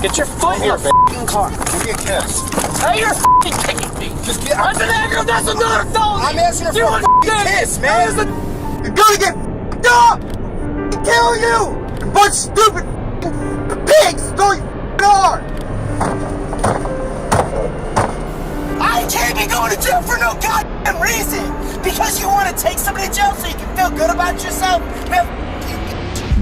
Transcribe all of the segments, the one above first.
Get your foot in your f***ing car. Give me a kiss. Hey, you're f***ing kicking me. Just get. That's an aggro. That's another felony. I'm asking her You for a f***ing kiss, man. You're gonna get f***ed up. Kill you. You bunch of stupid pigs. Go you hard. I can't be going to jail for no goddamn reason. Because you want to take somebody to jail so you can feel good about yourself. Man,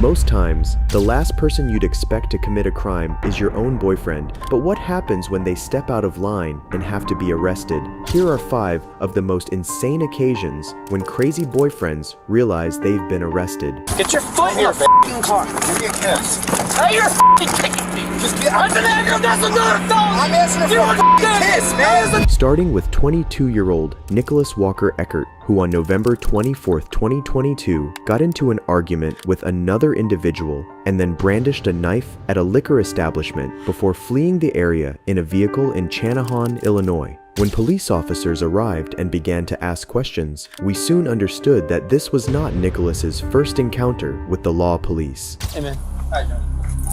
most times, the last person you'd expect to commit a crime is your own boyfriend. But what happens when they step out of line and have to be arrested? Here are 5 of the most insane occasions when crazy boyfriends realize they've been arrested. Get your foot in your f***ing car. Give me a kiss. Hey, you're f***ing kicking me. Just get. That's an aggro. That's another felony. I'm asking her for a f***ing kiss, man. Starting with 22-year-old Nicholas Walker Eckert, who on November 24th, 2022, got into an argument with another individual and then brandished a knife at a liquor establishment before fleeing the area in a vehicle in Channahon, Illinois. When police officers arrived and began to ask questions, we soon understood that this was not Nicholas's first encounter with the law police. Hey, man. Hi, Johnny.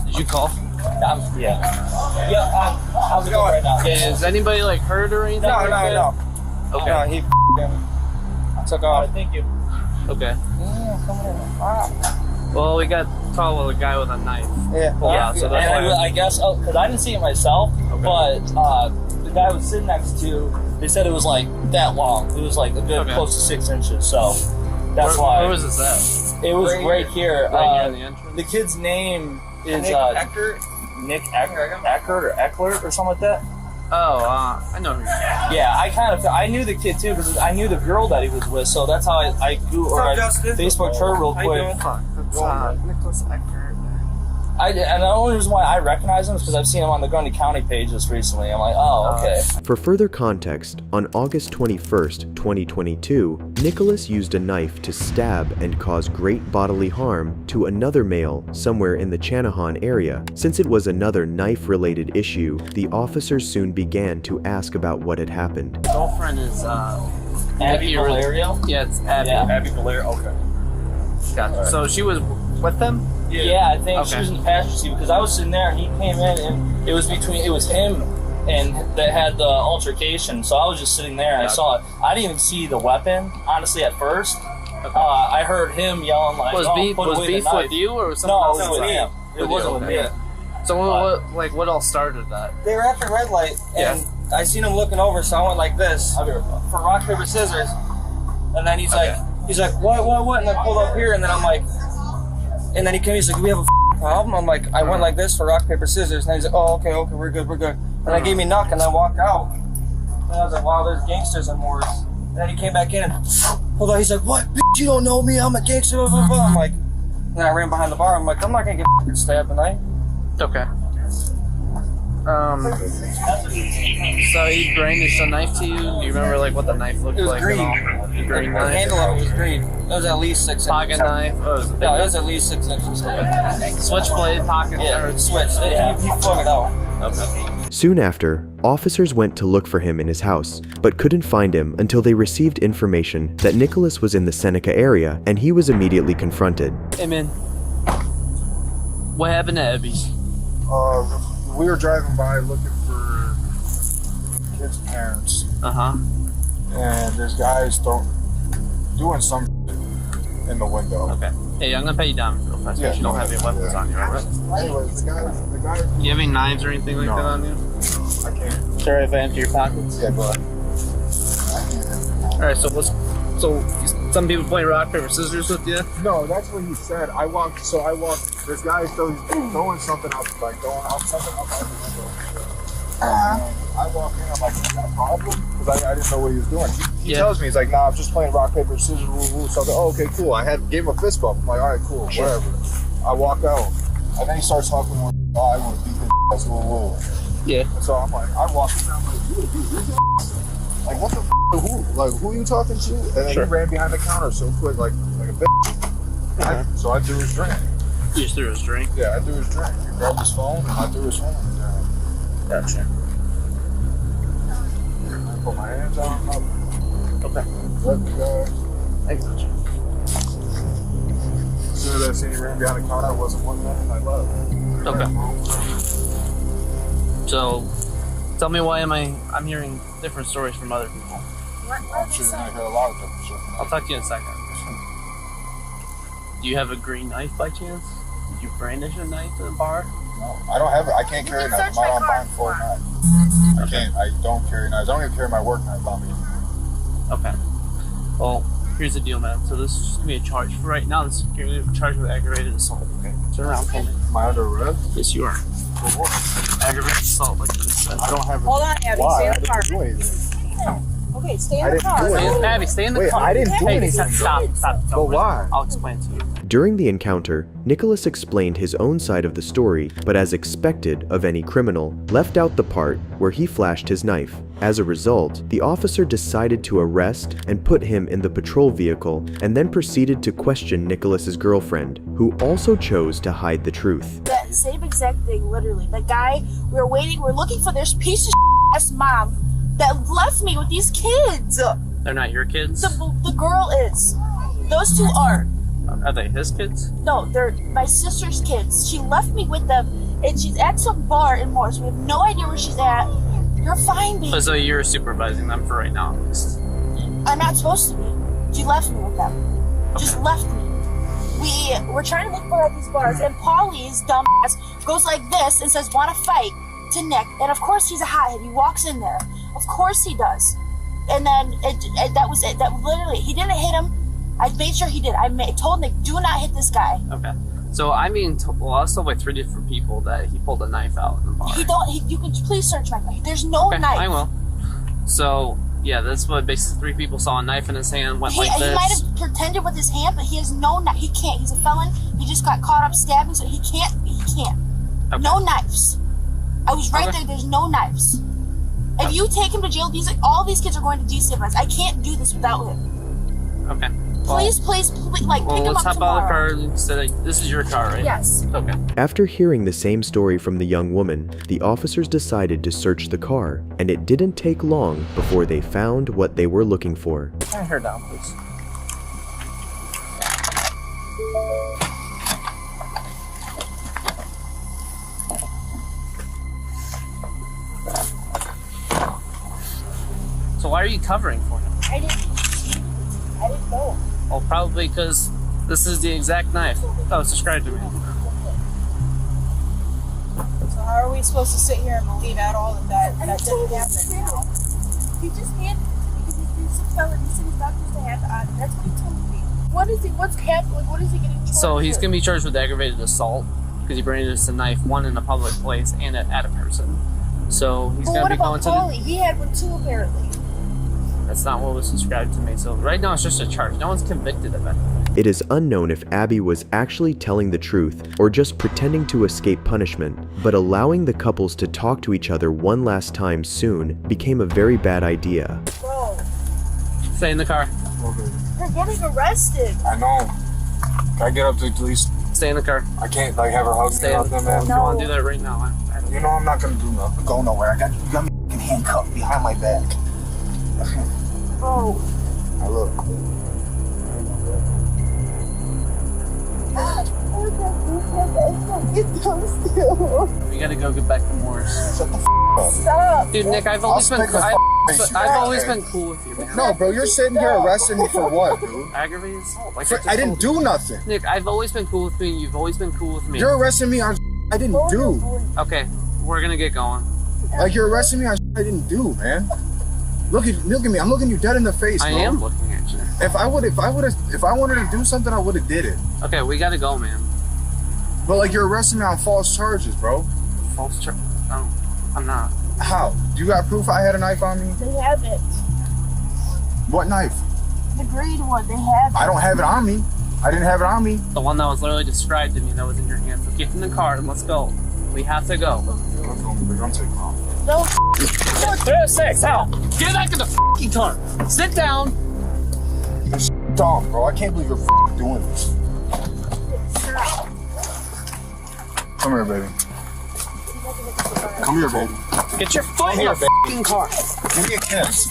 Did you call? Yeah, how's it going right now? Yeah, is anybody like hurt or anything? No. Okay. No, he took off. Thank you. Okay. Well, we got caught with a guy with a knife. Yeah, so that's why. I guess, because I didn't see it myself, but the guy I was sitting next to, they said it was like that long. It was like a good close to 6 inches, so that's why. Where was this at? It was right here. Right near the entrance? The kid's name is Nick Eckert? Nick Eckert or Eckler or something like that. Oh, I know who you're talking. Yeah, I knew the kid too because I knew the girl that he was with, so that's how I Facebook her real quick. Nicholas Eckert. And the only reason why I recognize him is because I've seen him on the Grundy County page just recently. I'm like, oh, okay. For further context, on August 21st, 2022, Nicholas used a knife to stab and cause great bodily harm to another male somewhere in the Channahon area. Since it was another knife-related issue, the officers soon began to ask about what had happened. Girlfriend is Abby Valerio? Yeah, it's Abby. Yeah. Abby Valerio. Okay. Gotcha. Right. So she was with them? Yeah, I think she was in the passenger seat because I was sitting there and he came in and it was him and that had the altercation. So I was just sitting there and I saw it. I didn't even see the weapon, honestly, at first. Okay. I heard him yelling like, was beef with you or was no, someone else? it was with him. It wasn't with me. So what all started that? They were at the red light and I seen him looking over, so I went like this for rock, paper, scissors. And then he's like, what? And I pulled up here and then I'm like, and then he came, he's like, do we have a problem? I'm like, I went like this for rock, paper, scissors. And he's like, oh, okay, we're good. And I gave me a knock and I walked out. And I was like, wow, there's gangsters in Morris. And then he came back in and hold on, he's like, what, bitch, you don't know me, I'm a gangster, blah, blah, blah. I'm like, and then I ran behind the bar, I'm like, I'm not gonna get stabbed tonight. Okay. So he brandished a knife to you? Do you remember like what the knife looked like? It was green. The green The knife? handle of it was green. It was at least 6 inches. Pocket knife? Oh, No, it was at least 6 inches. Switchblade pocket? Yeah, or switch. He flung it out. Okay. Soon after, officers went to look for him in his house, but couldn't find him until they received information that Nicholas was in the Seneca area, and he was immediately confronted. Hey man, what happened to Abby's? We were driving by looking for kids' parents. And there's guys doing something in the window. Okay. Hey, I'm gonna pay you down real fast. Yeah, You don't have any weapons on you, right? Anyways, the guy. Do you have any knives or anything like that on you? I can't. Sorry if I empty your pockets. Yeah, go ahead. Alright, so some people playing rock, paper, scissors with you? No, that's what he said. I walked. This guy is throwing something out, like throwing out something out the window. I walk in, I'm like, is that a problem? Because I didn't know what he was doing. He tells me, he's like, nah, I'm just playing rock, paper, scissors, woo. So I was like, oh, okay, cool. Gave him a fist bump. I'm like, all right, cool, whatever. I walk out, and then he starts talking more. Oh, I want to beat his ass, woo. Yeah. And so I'm like, I walk in, I'm like, you would beat his ass? Like, what the who are you talking to? And then he ran behind the counter so quick, like a bitch. So I threw his drink. You just threw his drink? Yeah, I threw his drink. He grabbed his phone, and I threw his phone. Gotcha. I put my hands on him. Okay. Let the guy. I got you. As soon as I seen he ran behind the counter, I wasn't one minute, and I left. Okay. So, tell me why I'm hearing different stories from other people. I'm sure you're gonna hear a lot of different shit. I'll talk to you in a second. Do you have a green knife by chance? Did you brandish a knife in the bar? No, I don't have it. I can't carry knives. I'm not on buying for a knife. I can't. I don't carry knives. I don't even carry my work knife on me. Okay. Well, here's the deal, man. So this is just gonna be a charge for right now. This is gonna be a charge with aggravated assault. Okay. Turn around for me. Am I under arrest? Yes, you are. For what? Aggravated assault, like you just said. I don't have. Hold on, Abby. Why? Stay I in the car. didn't do anything. Okay, stay I in the didn't car. do anything. Abby, stay in the Wait, car. I didn't do Hey, anything. stop. But Don't why? listen. I'll explain to you. During the encounter, Nicholas explained his own side of the story, but as expected of any criminal, left out the part where he flashed his knife. As a result, the officer decided to arrest and put him in the patrol vehicle and then proceeded to question Nicholas's girlfriend, who also chose to hide the truth. That same exact thing, literally. The guy, we were waiting, we're looking for this piece of ass mom that left me with these kids. They're not your kids? The girl is. Those two are. Are they his kids? No, they're my sister's kids. She left me with them, and she's at some bar in Morris. We have no idea where she's at. You're fine, baby. So you're supervising them for right now, at least. I'm not supposed to be. She left me with them. Just left me. We were trying to look for her at these bars, and Paulie's dumbass goes like this and says, "Want to fight?" to Nick. And of course he's a hothead. He walks in there. Of course he does. And then that was it. That literally, he didn't hit him. I made sure he did. Told Nick, do not hit this guy. Okay. So I mean, well, I was told by 3 different people that he pulled a knife out in the bar. You can please search my knife. There's no Okay, knife. I will. So yeah, that's what basically 3 people saw a knife in his hand, went like He this. might have pretended with his hand, but he has no knife. He can't. He's a felon. He just got caught up stabbing, so he can't. Okay. No knives. I was right Okay. there. There's no knives. If you take him to jail, all these kids are going to destabilize. I can't do this without him. Okay. Please, like, Well, pick him let's up hop out of the tomorrow. car and say that this is your car, right? Yes. Okay. After hearing the same story from the young woman, the officers decided to search the car, and it didn't take long before they found what they were looking for. Turn her down, please. So why are you covering for him? I didn't know. Well, probably because this is the exact knife that was described to me. So how are we supposed to sit here and believe at all that didn't happen now? He just handed it to me because he's a felon. He said he's not supposed to have it on. That's what he told me. What's happening? Like, what is he getting charged So he's with? gonna be charged with aggravated assault because he brandished a knife, one in a public place and at a person. So he's But gonna what be about going to Paulie? He had one too, apparently. That's not what was described to me. So right now it's just a charge. No one's convicted of it. It is unknown if Abby was actually telling the truth or just pretending to escape punishment, but allowing the couples to talk to each other one last time soon became a very bad idea. Bro, Stay in the car. you're getting arrested. I know. Can I get up to the police? Stay in the car. I can't have her hug me Stay or in the nothing, car. man. You want to do that right now? I don't You know I'm not gonna do nothing. Go nowhere. You got me fucking handcuffed behind my back. Bro. Now look. We gotta go get back to Morris. Shut the up. Stop. Dude, Nick, I've always been smack the face you I've got, always man. been cool with you, man. No, bro, you're sitting here arresting me for what, dude? Aggravated assault. Like I didn't do nothing. Nick, I've always been cool with you. You've always been cool with me. You're arresting me on I didn't do. Okay, we're gonna get going. Like you're arresting me on I didn't do, man. Look at me. I'm looking you dead in the face, I bro. am looking at you. If I wanted to do something, I would have did it. Okay, we gotta go, man. But like you're arresting me on false charges, bro. False charge. Oh, I'm not. How? Do you got proof I had a knife on me? They have it. What knife? The green one, they have it. I don't have it on me. I didn't have it on me. The one that was literally described to me that was in your hand. So get in the car and let's go. We have to go. I'm taking off. No, Six, out. Get back in the fucking car. Sit down. Dumb, bro. I can't believe you're doing this. Come here, baby. Come here, baby. Get your foot in here, your baby. fucking car. Give me a kiss.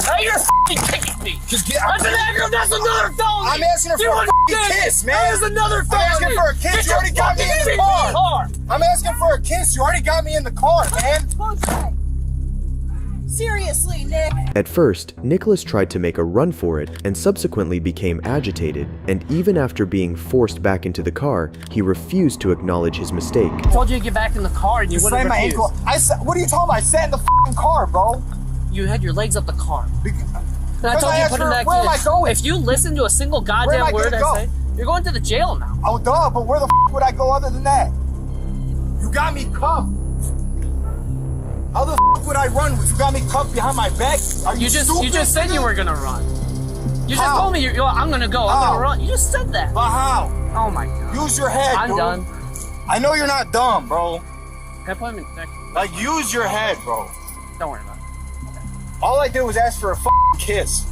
Now you're fucking kicking me. Just get. That's another felony. I'm asking her for You a already fucking did it. kiss, man. That is another felony. I'm asking for a kiss. Get You already got me in the your fucking car. car. I'm asking for a kiss. You already got me in the car, man. Seriously, Nick. At first, Nicholas tried to make a run for it and subsequently became agitated, and even after being forced back into the car, he refused to acknowledge his mistake. I told you to get back in the car and you wouldn't Slam my refuse. ankle. What are you talking about? I sat in the f***ing car, bro. You had your legs up the car. And I Because told I you to asked put it her, back where am I going? If you listen to a single Where am goddamn I word gonna I go? say, you're going to the jail now. Oh, duh, but where the f*** would I go other than that? You got me cuffed. How the f*** would I run with you got me cuffed behind my back? Are you stupid? You just said you were gonna run. You just How? told me I'm gonna go. I'm How? gonna run. You just said that. But how? Oh my god. Use your head, I'm dude. done. I know you're not dumb, bro. Can I put him in next? Like, use your head, bro. Don't worry about it. All I did was ask for a f***ing kiss.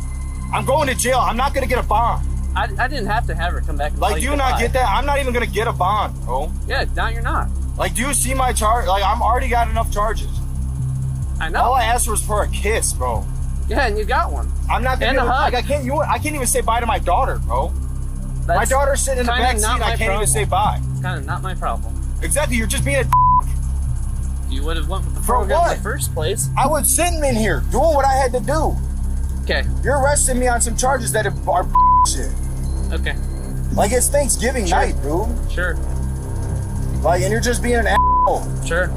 I'm going to jail. I'm not gonna get a bond. I didn't have to have her come back and Like, tell do you you not goodbye. get that? I'm not even gonna get a bond, bro. Yeah, now you're not. Like, do you see my charge? Like, I'm already got enough charges. I know. All I asked was for a kiss, bro. Yeah, and you got one. I'm not gonna And be a able, hug. like, I can't even say bye to my daughter, bro. My That's daughter's sitting in the kinda back seat. not I my can't even problem. say bye. It's kind of not my problem. Exactly. You're just being a. You would have went with the For program what? in the first place. I was sitting in here doing what I had to do. Okay. You're arresting me on some charges that are shit. Okay. Like, it's Thanksgiving Sure. night, dude. Sure. Like, and you're just being an asshole. Sure.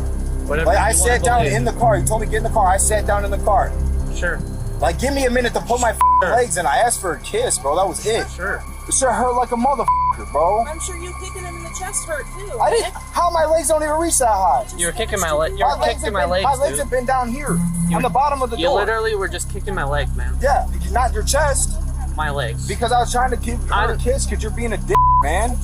Whatever. Like, I you sat wanna down believe. in the car. You told me get in the car. I sat down in the car. Sure. Like, give me a minute to put my Sure. legs in. I asked for a kiss, bro. That was it. Sure. It sure hurt like a motherfucker, bro. I'm sure you kicking him in the chest hurt too. I didn't. Nick. How my legs don't even reach that high? You were kicking my leg. You were kicking my legs, My legs dude. have been down here on the bottom of the You door. literally were just kicking my leg, man. Yeah, not your chest. My legs. Because I was trying to give her a I'm- kiss because you're being a dick, man.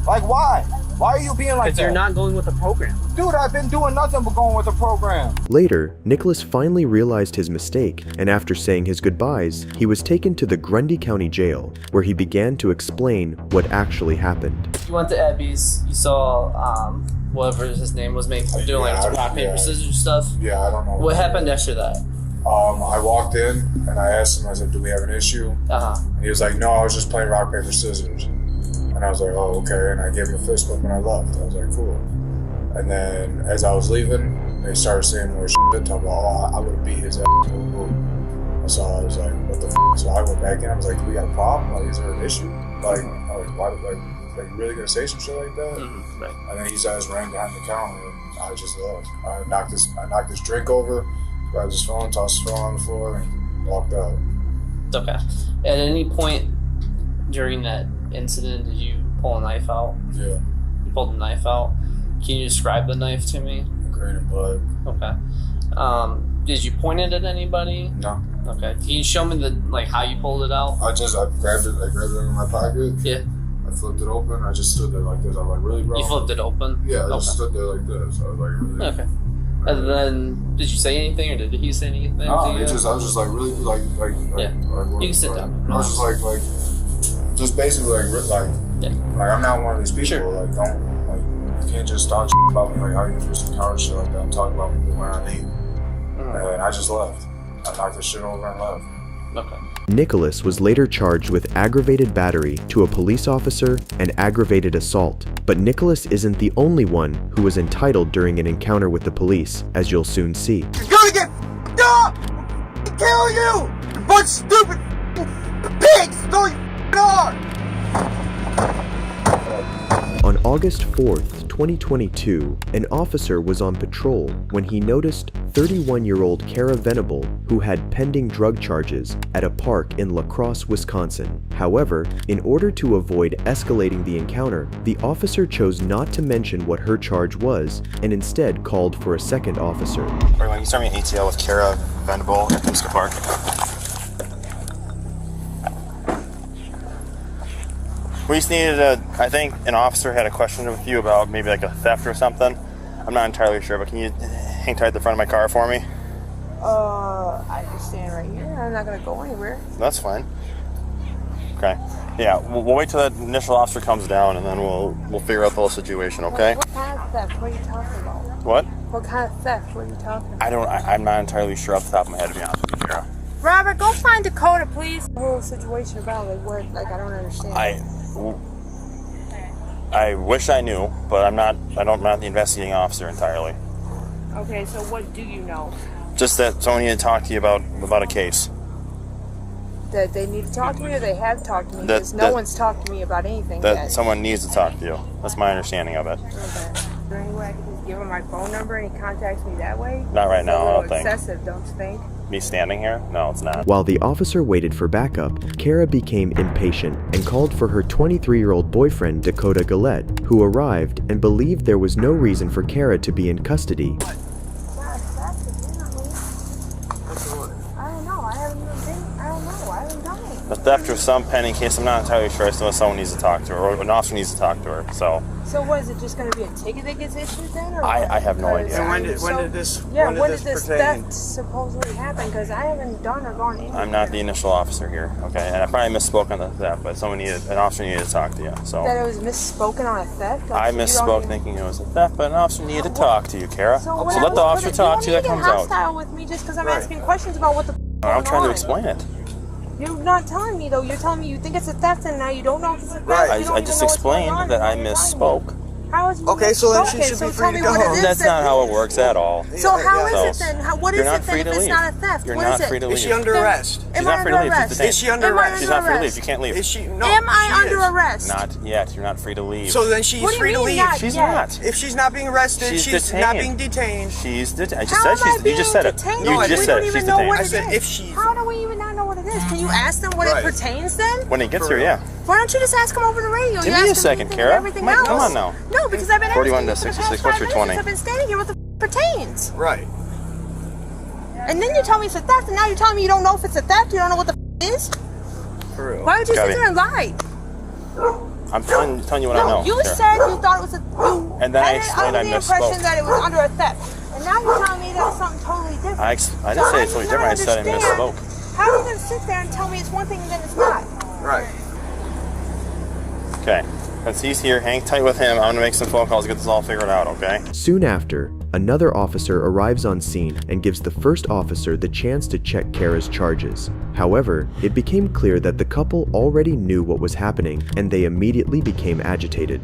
Like, why? Why are you being like Because that? you're not going with the program. Dude, I've been doing nothing but going with the program. Later, Nicholas finally realized his mistake, and after saying his goodbyes, he was taken to the Grundy County Jail, where he began to explain what actually happened. You went to Ebby's. You saw whatever his name was making doing like Yeah, rock paper yeah. scissors stuff. Yeah, I don't know. What happened after that? I walked in and I asked him, I said, do we have an issue? Uh huh. And he was like, no, I was just playing rock, paper, scissors. And I was like, oh, okay. And I gave him a fist bump and I left. I was like, cool. And then as I was leaving, they started saying more shit, talking about, oh, I would have beat his ass. So I was like, what the f? So I went back in. I was like, do we got a problem? Like, is there an issue? Like, why, like, you really gonna say some shit like that? Mm-hmm. Right. And then he just ran behind the counter and I just left. I knocked his drink over, grabbed his phone, tossed his phone on the floor, and walked out. Okay. At any point during that incident, did you pull a knife out? Yeah, You pulled a knife out. Can you describe the knife to me? green and blood. Okay. Did you point it at anybody? No, Okay. Can you show me how you pulled it out? I grabbed it in my pocket. Yeah. I flipped it open. I just stood there like this. I was like, really, bro? You flipped it open? Yeah, I Okay. just stood there like this. I was like, really? Okay. And then, did you say anything, or did he say anything? No, to I you? was just like really Yeah. what- You can sit like, down. I was just like just basically Yeah. like I'm not one of these people. Sure. Like you can't just talk shit about me like how you can do some coward shit like that and talk about me when I leave. Mhm. And I just left. I knocked the shit over and left. Okay. Nicholas was later charged with aggravated battery to a police officer and aggravated assault. But Nicholas isn't the only one who was entitled during an encounter with the police, as you'll soon see. You're gonna get f***ed up! I'll kill you! You bunch of stupid pigs! No, you are! On August 4th, 2022, an officer was on patrol when he noticed 31-year-old Kara Venable, who had pending drug charges, at a park in La Crosse, Wisconsin. However, in order to avoid escalating the encounter, the officer chose not to mention what her charge was and instead called for a second officer. Or when you start me an ATL with Kara Venable at Pisgah Park. We just needed I think an officer had a question with you about maybe like a theft or something. I'm not entirely sure, but can you hang tight at the front of my car for me? I can stand right here. I'm not gonna go anywhere. That's fine. Okay. Yeah, we'll wait till that initial officer comes down and then we'll figure out the whole situation, okay? What kind of theft? What are you talking about? What? What kind of theft? What are you talking about? I'm not entirely sure off the top of my head, to be honest with you, Kara. Robert, go find Dakota, please. The whole situation about like what? Like I don't understand. I wish I knew, but I'm not the investigating officer entirely. Okay, so what do you know? Just that someone needed to talk to you about a case. That they need to talk to me, or they have talked to me? That- Because no that- one's talked to me about anything That yet. someone needs to talk to you. That's my understanding of it. Okay. Is there any way I could just give him my phone number and he contacts me that way? Not right now, I It's a don't little think. excessive, don't you think? Me standing here? No, it's not. While the officer waited for backup, Kara became impatient and called for her 23-year-old boyfriend, Dakota Gillette, who arrived and believed there was no reason for Kara to be in custody. The theft or some pending case, I'm not entirely sure. I still know someone needs to talk to her, or an officer needs to talk to her. So So what, is it just going to be a ticket that gets issued then? Or I have no idea. And when did this? Yeah, when did this pertain? theft supposedly happen? Because I haven't done or gone anywhere. I'm not the initial officer here, okay? And I probably misspoke on the theft, but an officer needed to talk to you. So That it was misspoken on a theft? Like, I you don't misspoke even- thinking it was a theft, but an officer needed to talk to you, Kara. So what let the officer talk to you. That comes out. hostile with me just because I'm asking questions about what the I'm trying to on. explain it. You're not telling me though. You're telling me you think it's a theft and now you don't know if it's a theft. I You don't even just know what's going on. explained that I You're lying. misspoke. How is you Okay, so then she misspoken? should So be tell free me to what go it home. is That's that- not how it works at all. So how is So, it then? What is you're it not then free if to it's leave. not a theft? You're What not is free it? to leave. Is she under arrest? She's not free to leave. She's detained. Is she under Am I arrest? She's not free to leave. arrest? You can't leave. Is she? No. Am I she under is. arrest? Not yet. You're not free to leave. So then she's What do you free to mean leave. not She's yet? not. If she's not being arrested, She's she's not detained. being detained. She's detained. I just How said am I she's. You just said it. being You detained? just We said don't it. even She's know what detained. I it said is. if she. How do we even not know what it is? Can you ask them what Right. it pertains then? When it gets here, yeah. Why don't you just ask them over the radio? Give You me a ask them second, anything Kara. and everything Mike, else. come on now. No, because I've been 41 to asking you for the 66, past what's 5 your minutes. 20? I've been standing here. What the pertains? Right. And then you tell me it's a theft, and now you're telling me you don't know if it's a theft. You don't know what the is. For real. Why would you Copy. sit there and lie? I'm telling you what I know. You Kara. said you thought it was a. You And then I had explained I under the impression misspoke. that it was under a theft, and now you're telling me that it's something totally different. I didn't say it's totally different. I said I misspoke. How are you going to sit there and tell me it's one thing and then it's not? Right. Okay. Since he's here, hang tight with him. I'm gonna make some phone calls, get this all figured out, okay? Soon after, another officer arrives on scene and gives the first officer the chance to check Kara's charges. However, it became clear that the couple already knew what was happening, and they immediately became agitated.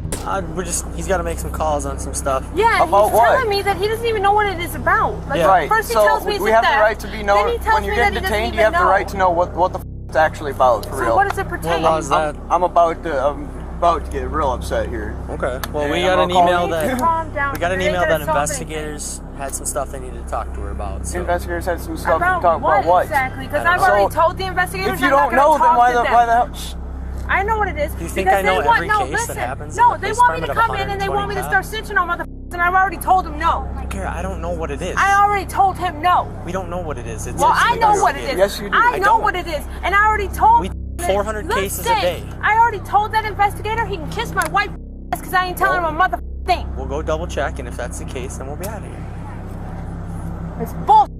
He's got to make some calls on some stuff. Yeah, About he's what? telling me that he doesn't even know what it is about. Like, Right. First he So tells me it's we a have the theft, right to be then known. he tells When you're me that getting he doesn't detained, you even have the right to know what the it's actually about for So real. what does it pertain? What law is that? I'm about to get real upset here. Okay. Well, Yeah, we I'm got an gonna call email you. that Calm down. we got an They ain't email gonna that solve investigators had some stuff they needed to talk to her about. So. Investigators had some stuff About to talk what about. What? exactly? Because I I've don't know. already told the investigators If you I'm not don't gonna know, then talk why to the them. why the hell? Shh. I know what it is. You think because I know they want, every no, case listen, that happens No, in a they police want me to department come of in and they want me to 120 start snitching on motherfuckers, and I've already told them no. Kara, I don't know what it is. I already told him no. We don't know what it is. It's Well, it's I an know what it is. investigator. Yes, you do. I I know don't. what it is, and I already told. We 400 cases a Listen, day. I already told that investigator he can kiss my white ass because I ain't telling him a motherfucking thing. We'll go double check, and if that's the case, then we'll be out of here. It's bullshit.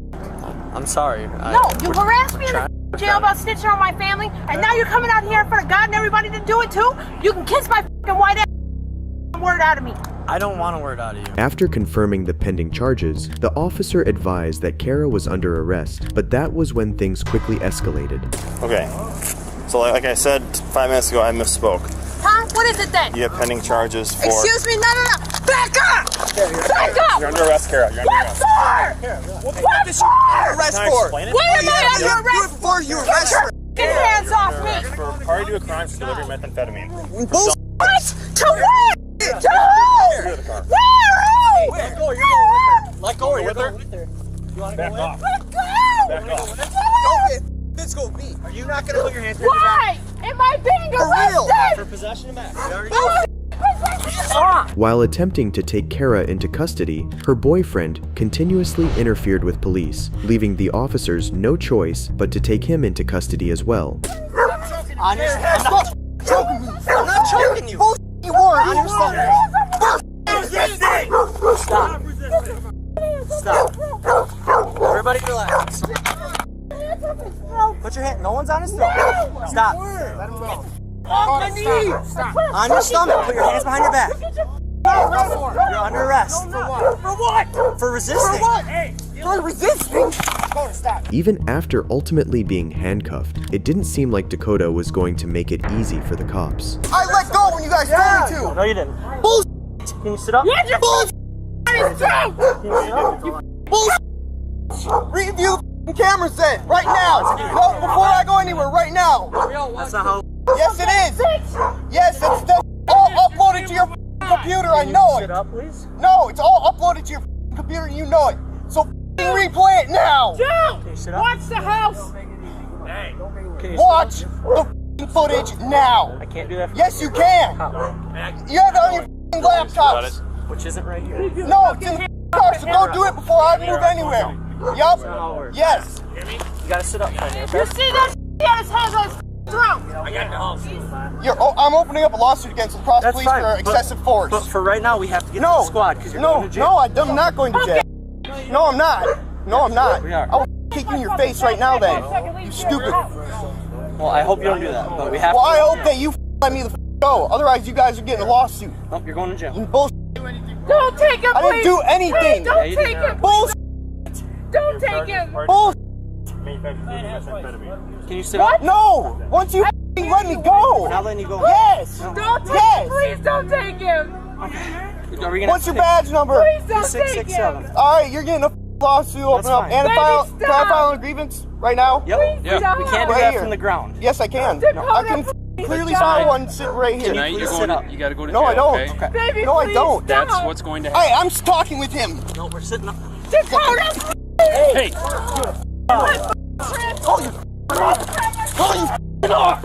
I'm sorry. No, you harassed me in trying- the jail about snitching on my family, and now you're coming out here in front of God and everybody to do it too? You can kiss my fucking white ass word out of me. I don't want a word out of you. After confirming the pending charges, the officer advised that Kara was under arrest, but that was when things quickly escalated. Okay. So like I said 5 minutes ago, I misspoke. Huh? What is it then? You have pending charges for... Excuse me? No. Back up! Back up! You're under arrest, Kara. You're under What arrest. for? What What is for? arrest Can I for? explain it? Why am I under arrest? For you Get arrest your fucking hands off me! For party to a crime for delivering methamphetamine. What? To where? To who? Where? Let go. You're Let go. You're going with her. Back off. Let go! Back off. Don't get physical with me. Are you not gonna put your hands behind your back? Why am I being For real. arrested? Possession of meth. While attempting to take Kara into custody, her boyfriend continuously interfered with police, leaving the officers no choice but to take him into custody as well. I'm not choking you. I'm not choking you. You are. On your stomach. Stop. Everybody relax. Put your hand. No one's on his throat. Stop. Let him go. On my knees! On your stomach. Put your hands behind your back. You're under arrest. For what? For resisting. Hey! For resisting? Even after ultimately being handcuffed, it didn't seem like Dakota was going to make it easy for the cops. I let go when you got guys told me to. No, you didn't. Bullshit. Can you sit up? Where's your Bullshit. Bullshit. Review the cameras then, right now. No, before I go anywhere, right now. That's not how. Yes, it is. Yes, it's still all uploaded to your computer. I know it. Sit up, please. No, it's all uploaded to your computer and you know it. So replay it now. Joe! Can you sit up? Watch the house! Can you Watch sit up? the footage now. I can't do that. Yes, you can. You have it on your laptops. Which isn't right here. No, it's in the car, so go do it before I move anywhere. Yup. Yes. You gotta sit up, Tanya. You see that he had his hands on his throat! I'm opening up a lawsuit against the cross That's police fine, for excessive force. But for right now, we have to get to the squad because you're going to jail. I'm not going to jail. No, I'm not. No, I'm not. We are. I'll kick you in your face right now then. You stupid. Well, I hope you don't do that, but we have Well, to. I hope that you let me the go. Otherwise, you guys are getting a lawsuit. Nope, you're going to jail. You bullshit. Don't take him, I didn't please! do anything. Please, don't take him! Bullshit. Don't take him! Bullshit. Can you sit up? No. Once you let me go. We're not letting you go. Yes. Don't take Yes. him! Please don't take him! Are we gonna What's your badge number? Please don't take him! 667. All right, you're getting a lawsuit open up fine. and a Baby, file. stop. Can I file a grievance right now? Yep. Stop. We can't do Right that here. from the ground. Yes, I can. Dakota, I can please clearly stop. find one sitting right here. Tonight, Tonight you're you're going going to- to, you got to go to No, jail, I don't. okay? Baby, No, I please don't. That's stop. what's going to happen. Hey, I'm talking with him. No, we're sitting up. Dakota! Hey!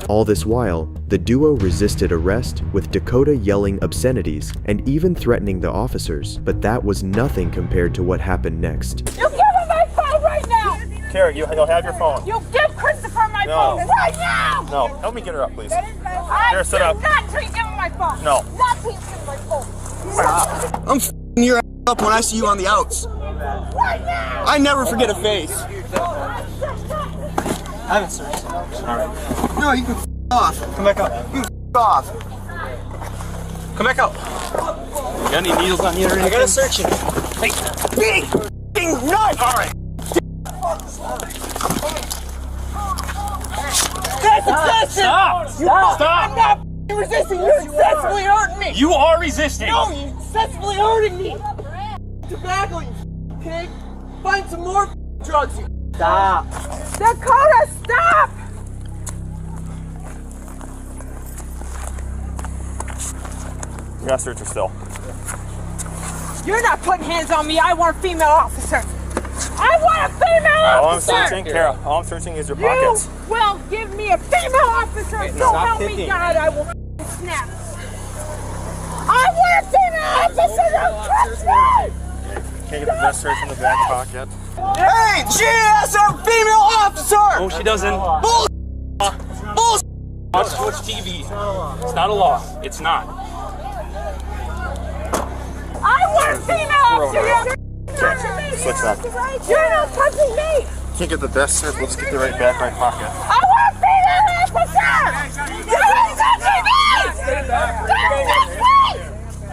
All this while, the duo resisted arrest, with Dakota yelling obscenities and even threatening the officers, but that was nothing compared to what happened next. You give him my phone right now! Kara, you'll have your phone. You give Christopher my No. phone right now! No, help me get her up, please. I Here, sit up. not to give him my phone! No. Not to give him my phone! I'm f***ing your ass up when I see you on the outs. Right now! I never forget a face. I haven't searched. No, you can f*** off. Come back up. You can f*** off. Come back up. You got any needles on you or I anything? gotta search you. Big f***ing nut. All right. That's excessive! Stop! I'm not f***ing resisting! You're excessively hurting me! You are resisting! No, you're excessively hurting me! Tobacco, you pig! Find some more drugs, you Stop. Dakota, stop! You gotta search her still. You're not putting hands on me. I want a female officer. I want a female All I'm officer. searching, Kara, all I'm searching is your You pockets. will give me a female officer. So stop help me kicking. God, I will snap. I want a female officer. Don't touch me. Can't get the best search in the back pocket. Hey, she has a female officer. No, she doesn't. Bull. Watch TV. It's not a law. It's not. I want a female officer. You're touching me. Switch that. You're not touching me. Can't get the best search. Let's get the right back right pocket. I want a female officer. You're not touching me.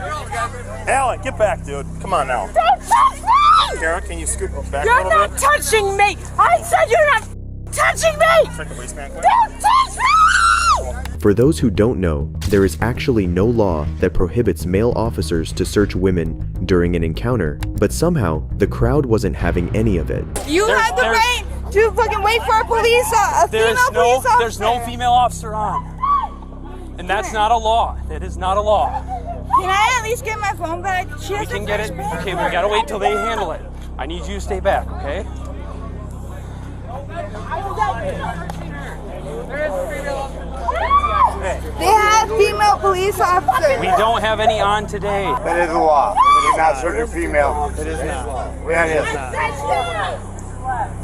Don't touch me. Alan, get back, dude. Come on now. Don't touch me. Kara, can you scoot back a You're little not bit? touching me! I said you're not touching me! Check the waistband quick. Don't touch me! For those who don't know, there is actually no law that prohibits male officers to search women during an encounter, but somehow the crowd wasn't having any of it. You had the right to fucking wait for a police, a female police officer. There's no female officer on. And that's not a law. That is not a law. Can I at least get my phone back? She We has can to get it. Okay, we gotta wait till they handle it. I need you to stay back, okay? They have female police officers. We don't have any on today. That is the law. You're not certain female. It is not. Yeah, it is.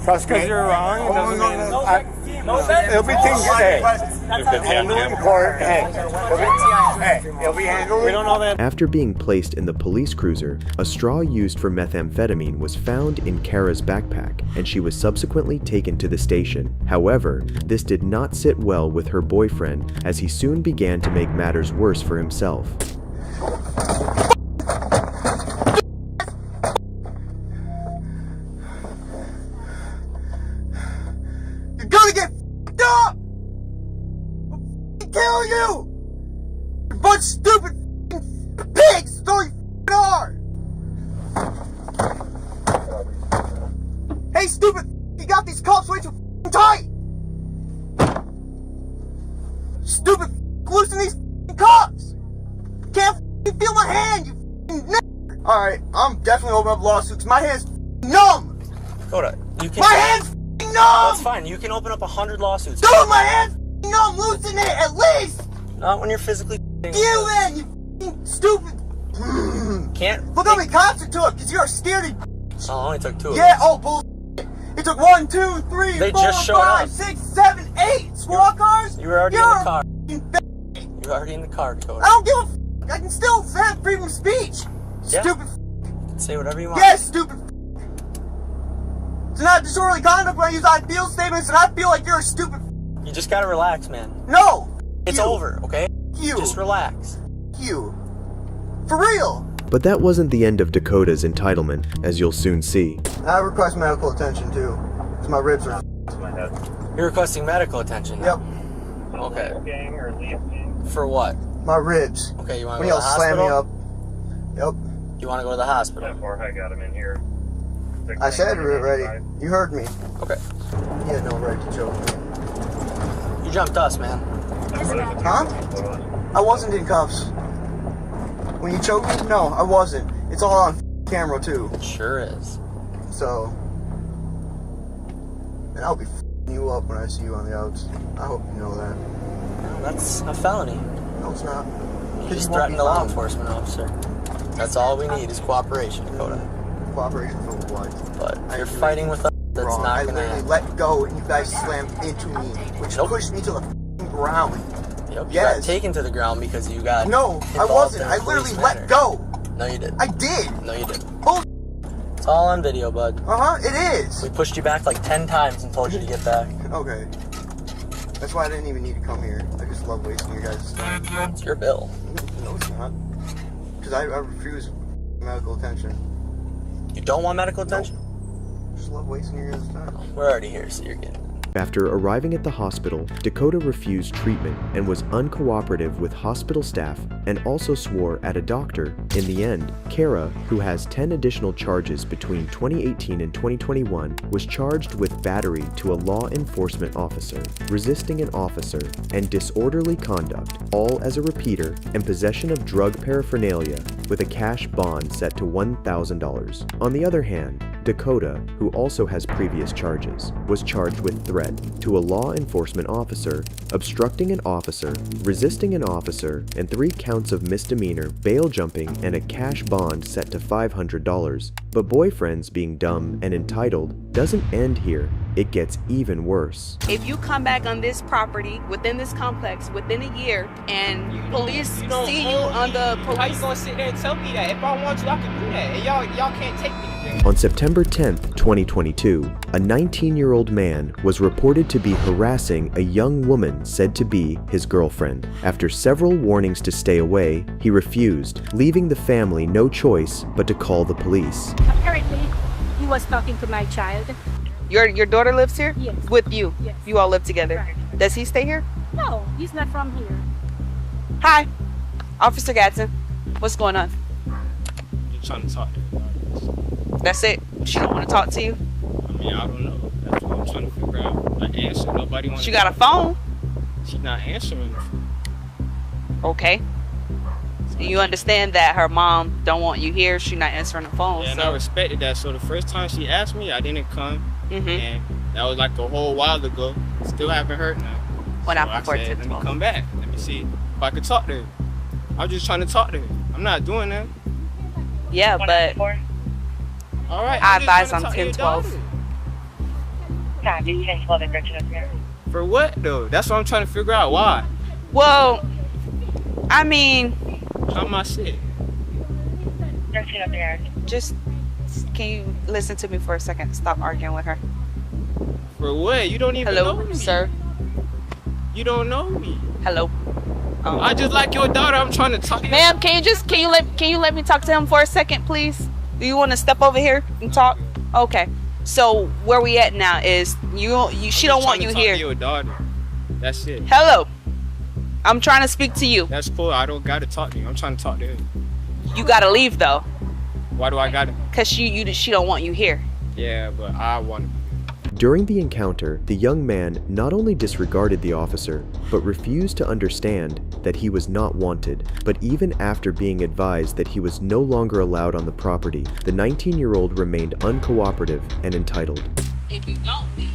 Trust me. Because you're wrong, it doesn't mean... It'll be things hey. Handled in court. Hey. It'll be handled. We don't know that. After being placed in the police cruiser, a straw used for methamphetamine was found in Kara's backpack, and she was subsequently taken to the station. However, this did not sit well with her boyfriend, as he soon began to make matters worse for himself. You're gonna get f***ed up. I'll kill you. You're a bunch bunch of stupid pigs. That's all you are. Hey, stupid, you got these cuffs way too tight. Stupid, loosen these cuffs. Can't feel my hand, you n***. Alright, I'm definitely opening up lawsuits. My hand's numb. Dakota, you can. My hand's numb. That's fine. You can open up 100 lawsuits. Dude, my hand's numb. Loosen it at least. Not when you're physically. You then, you stupid. Can't. Look how many cops it took, because you're scared of. Oh, only took 2 of Yeah, them. oh, bullshit. It took 1, 2, 3, They 4, just showed 5, up. 6, 7, 8 squad cars. You were already You're in the car. a You were already in the car, Dakota. I don't give a f. I can still have freedom of speech. Yeah. Stupid. Say whatever you want. Yes, stupid. It's not disorderly conduct when I use I feel statements, and I feel like you're a stupid. You just gotta relax, man. No. It's over, okay? You. Just relax. You. For real. But that wasn't the end of Dakota's entitlement, as you'll soon see. I request medical attention too, because my ribs are. You're requesting medical attention now. Yep. Okay. For what? My ribs. Okay, you wanna When go y'all to the slam hospital? me up. Yep. You wanna go to the hospital? I got him in here. I said we're ready. You heard me. Okay. You had no right to choke me. You jumped us, man. Huh? I wasn't in cuffs. When you choked me? No, I wasn't. It's all on camera too. It sure is. So, and I'll be f***ing you up when I see you on the outs. I hope you know that. No, that's a felony. No, it's not. You just threatened a law enforcement officer. That's all we need is cooperation, Dakota. Cooperation for what? But you're fighting with us. That's Wrong. not I gonna literally happen. let go and you guys slammed into me, which pushed me to the f***ing ground. Yep, you Yes. got taken to the ground because you got. No, I involved wasn't. in a I literally police let matter. go. No, you didn't. I did. No, you didn't. Bull. It's all on video, bud. It is. We pushed you back like 10 times and told you to get back. Okay. That's why I didn't even need to come here. I just love wasting your guys' time. It's your bill. No, it's not. Because I refuse medical attention. You don't want medical attention? I just love wasting your guys' time. We're already here, so you're getting it. After arriving at the hospital, Dakota refused treatment and was uncooperative with hospital staff and also swore at a doctor. In the end, Kara, who has 10 additional charges between 2018 and 2021, was charged with battery to a law enforcement officer, resisting an officer, and disorderly conduct, all as a repeater, and possession of drug paraphernalia with a cash bond set to $1,000. On the other hand, Dakota, who also has previous charges, was charged with threat to a law enforcement officer, obstructing an officer, resisting an officer, and 3 counts of misdemeanor bail jumping and a cash bond set to $500. But boyfriends being dumb and entitled doesn't end here. It gets even worse. If you come back on this property within this complex within a year and police see you on the police, how you gonna sit there and tell me that? If I want to, I can do that. And y'all can't take me there. On September 10th, 2022, a 19-year-old man was reported to be harassing a young woman said to be his girlfriend. After several warnings to stay away, he refused, leaving the family no choice but to call the police. Apparently, he was talking to my child. your daughter lives here? Yes. With you? Yes. You all live together? Right. Does he stay here? No, he's not from here. Hi, Officer Gadsden. What's going on? Just trying to talk to her. That's it? She don't want to talk to you? I mean, I don't know. That's what I'm trying to figure out. An answer. Nobody wants. She got a phone? She's not answering. Okay. So you understand that her mom don't want you here. She not answering the phone. Yeah, and so. I respected that. So the first time she asked me, I didn't come. Mm-hmm. And that was like a whole while ago. Still haven't heard now. When so I said, let me come back. Let me see if I could talk to her. I was just trying to talk to her. I'm not doing that. Yeah, but all right. I advise on 10-12. For what though? That's what I'm trying to figure out. Why? Well, I mean, how my shit? Just can you listen to me for a second? Stop arguing with her. For what? You don't even know Hello, me. sir. You don't know me. Hello. I just like your daughter. I'm trying to talk to you. Ma'am, can you let me talk to him for a second, please? Do you want to step over here and talk? Okay. So where we at now is she don't want you talk here. to your daughter. That's it. Hello. I'm trying to speak to you. That's cool. I don't gotta talk to you. I'm trying to talk to him. You gotta leave though. Why do I gotta? Cause she don't want you here. Yeah, but I want to. During the encounter, the young man not only disregarded the officer, but refused to understand that he was not wanted. But even after being advised that he was no longer allowed on the property, the 19-year-old remained uncooperative and entitled. If you don't leave,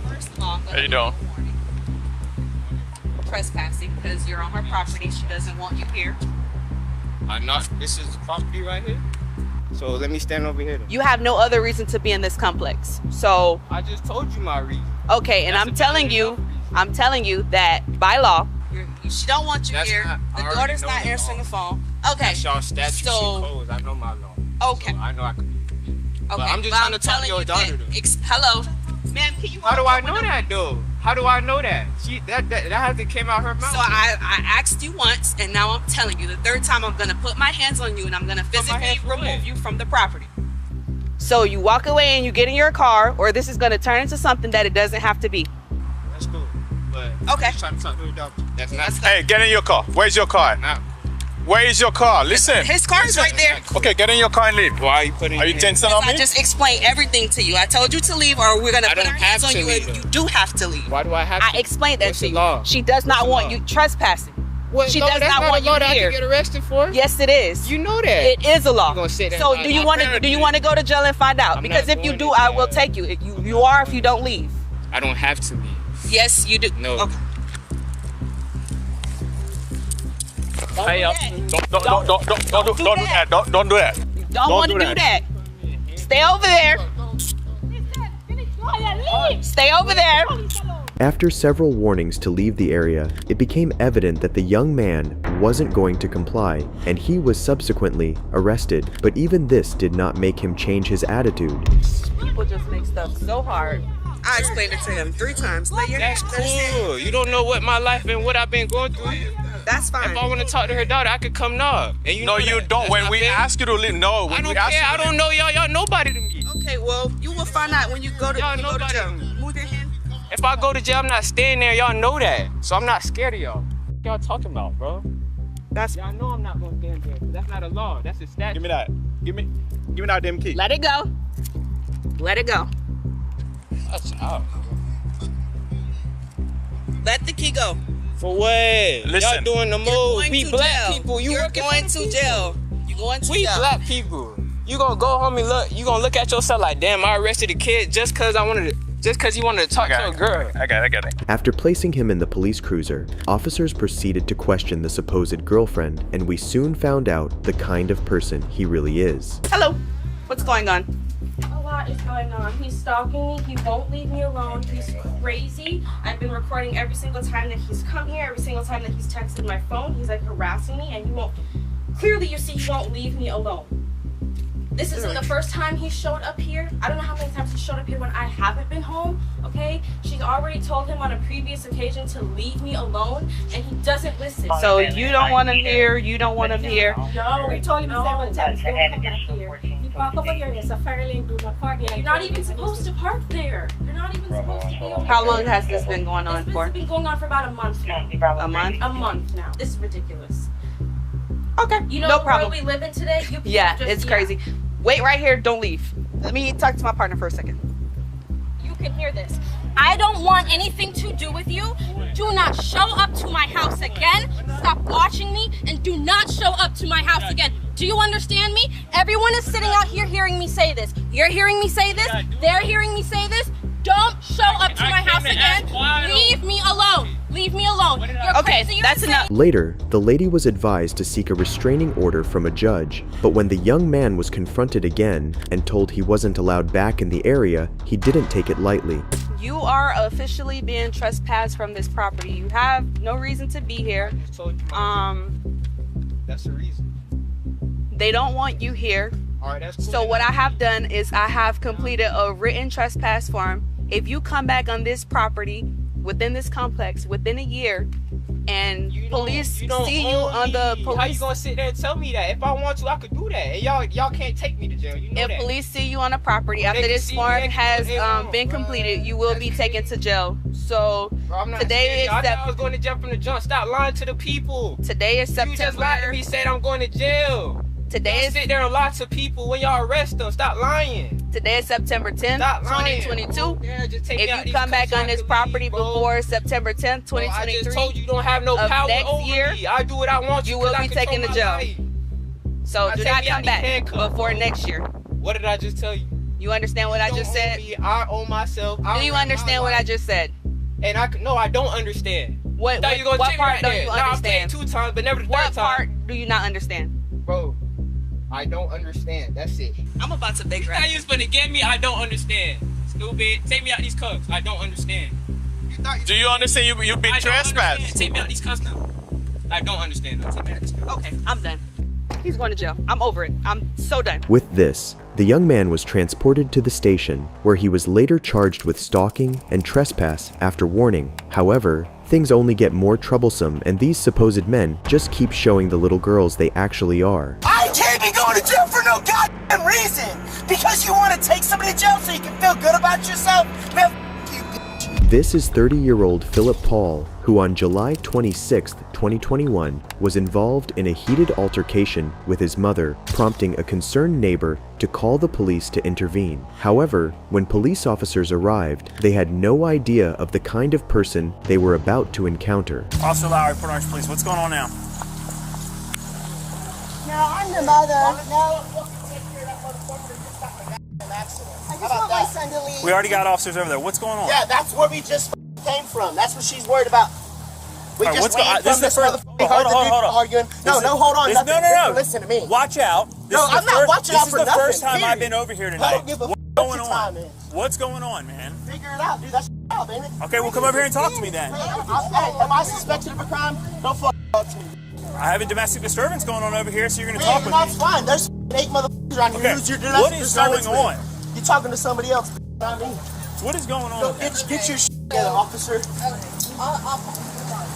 first of all, how you doing? Trespassing because you're on her property. She doesn't want you here. I'm not. This is the property right here. So let me stand over here then. You have no other reason to be in this complex. So I just told you my reason. Okay, and I'm telling you that by law, she don't want you here. The daughter's not answering the phone. Okay. That's y'all statutes So- and codes. I know my law. Okay. So I know I can. But Okay, I'm just but trying I'm to talk to telling your you daughter that- though. Hello, ma'am. Can you? How do I know that though? How do I know that? That hasn't came out her mouth. So I asked you once, and now I'm telling you the third time I'm gonna put my hands on you, and I'm gonna physically remove you from the property. So you walk away and you get in your car, or this is gonna turn into something that it doesn't have to be. That's cool. But Okay. I'm just trying to talk to her daughter. That's not. Hey, get in your car. Where's your car? Where is your car? Listen. His car is right there. Okay, get in your car and leave. Why are you putting? Are you tensing on I me? just explained everything to you. I told you to leave, or we're gonna I put don't our hands have on to you, leave. and you do have to leave. Why do I have I to? explained that What's to the you. law? She does not What's the want law? you trespassing. What She law? does That's not not want a law you that I here. can get arrested for. Yes, it is. You know that. It is a law. You gonna sit there So and do you want to go to jail and find out? I'm Because not if you going do, to I will jail. take you. You are if you don't leave. I don't have to leave. Yes, you do. No. Okay. Hey, don't do that. Don't do that. Don't want to do that. Stay over there. Stay over there. After several warnings to leave the area, it became evident that the young man wasn't going to comply, and he was subsequently arrested. But even this did not make him change his attitude. People just make stuff so hard. I explained it to him 3 times. That's cool. You don't know what my life and what I've been going through. That's fine. If I want to talk to her daughter, I could come knock. And you No, know you that. don't. That's When not we fair. ask you to leave, no. When I don't we ask care. you I to don't leave- know y'all. Y'all nobody to me. Okay, well, you will find out when you go to, Y'all you go to nobody jail. to me. Move your hand. If I go to jail, I'm not staying there. Y'all know that. So I'm not scared of y'all. What y'all talking about, bro? Y'all know I'm not gonna stay in there. That's not a law. That's a statute. Give me that. Give me that damn key. Let it go. Let it go. Watch out. Let the key go. For what? Listen. Y'all doing the most. Going We to black jail. people. You You're working going for the to people. jail. You're going to We jail. black people. You gonna go home and look. You gonna look at yourself like, damn, I arrested a kid just cause he wanted to talk to a girl. I got it. After placing him in the police cruiser, officers proceeded to question the supposed girlfriend, and we soon found out the kind of person he really is. Hello. What's going on? A lot is going on. He's stalking me. He won't leave me alone. He's crazy. I've been recording every single time that he's come here, every single time that he's texted my phone. He's like harassing me, and he won't. Clearly, you see, he won't leave me alone. This isn't the first time he showed up here. I don't know how many times he showed up here when I haven't been home, okay? She's already told him on a previous occasion to leave me alone, and he doesn't listen. So you don't want him here. You don't want him here. No, we told him several times, don't come back here. You park over here, it's a fire lane, do not park here. You're not even supposed to park there. You're not even supposed to be over How there. long has this been going on This for? has been going on for about a month now. A month? A month now. This is ridiculous. Okay. You know No the problem. world we live in today? You Yeah, just- it's crazy. Wait right here. Don't leave. Let me talk to my partner for a second. You can hear this. I don't want anything to do with you. Do not show up to my house again. Stop watching me and do not show up to my house again. Do you understand me? Everyone is sitting out here hearing me say this. You're hearing me say this. They're hearing me say this. Don't show up to my house again. Leave me alone. Leave me alone. You're Okay, crazy. You're that's insane. enough. Later, the lady was advised to seek a restraining order from a judge, but when the young man was confronted again and told he wasn't allowed back in the area, he didn't take it lightly. You are officially being trespassed from this property. You have no reason to be here. That's the reason. They don't want you here. All right, that's cool. So what I have done is I have completed a written trespass form. If you come back on this property within this complex within a year, and police You don't see you own on the me. police. How you gonna sit there and tell me that? If I want to, I could do that. And y'all can't take me to jail. You know If that. police see you on the property after can this see form me, has they won't, been completed, you will be taken to jail. So Bro, I'm not today scared. is I thought I was going to jail from the jump. Stop lying to the people. Today is You just lied to September. me. Said I'm going to jail. Today Y'all is sit there and lie to people when y'all arrest them. Stop lying. Today is September 10th, Stop lying. 2022. Yeah, just take me out If you these come back cuffs so on I this can property leave, bro. before September 10th, Bro, I just 2023, told you don't have no of power next over year, me. I do what I want. you because will I be control taken to my jail. life. So Now do take not me come out back these handcuffs, before bro. next year. What did I just tell you? You understand what I just said? Me. I own myself. Do you understand what I just said? And no, I don't understand. What Thought you gonna what take me part right don't there. you Now, I understand? played 2 times, but never the What third time. part do you not understand? Bro, I don't understand. That's it. I'm about to big You thought you was gonna get me? I don't understand. Stupid. Take me out these cuffs. I don't understand. Do you understand you've been I don't understand. trespassed? Take me out these cuffs now. I don't understand. Take me out these cuffs. Okay, I'm done. He's going to jail. I'm over it. I'm so done. With this, the young man was transported to the station, where he was later charged with stalking and trespass after warning. However, things only get more troublesome, and these supposed men just keep showing the little girls they actually are. I can't be going to jail for no goddamn reason. Because you want to take somebody to jail so you can feel good about yourself? Man, This is 30-year-old Philip Paul, who on July 26, 2021, was involved in a heated altercation with his mother, prompting a concerned neighbor to call the police to intervene. However, when police officers arrived, they had no idea of the kind of person they were about to encounter. Officer Lowry, Port Orange Police. What's going on now? No, I'm the mother. No. I just want my son to leave. We already got officers over there. What's going on? yeah, that's where we just came from. That's what she's worried about. We All right, just what's ran this from is the this first. motherfucker. Hold on. Arguing. No, hold on. No, no. Listen to me. Watch out. No, I'm not watching out for This is the nothing, first time period. I've been over here I tonight. don't give a What's fuck going your time on? is. What's going on, man? Figure it out, dude. That's your job, ain't it? Okay, well, come over here and talk to me then. Hey, am I suspected of a crime? Don't fuck talk to me. I have a domestic disturbance going on over here, so you're going to Yeah, talk with that's me. fine. There's 8 motherfuckers around here. Okay, Who's your what is going on? You're talking to somebody else, not me. What is going on? So get your shit together, officer. All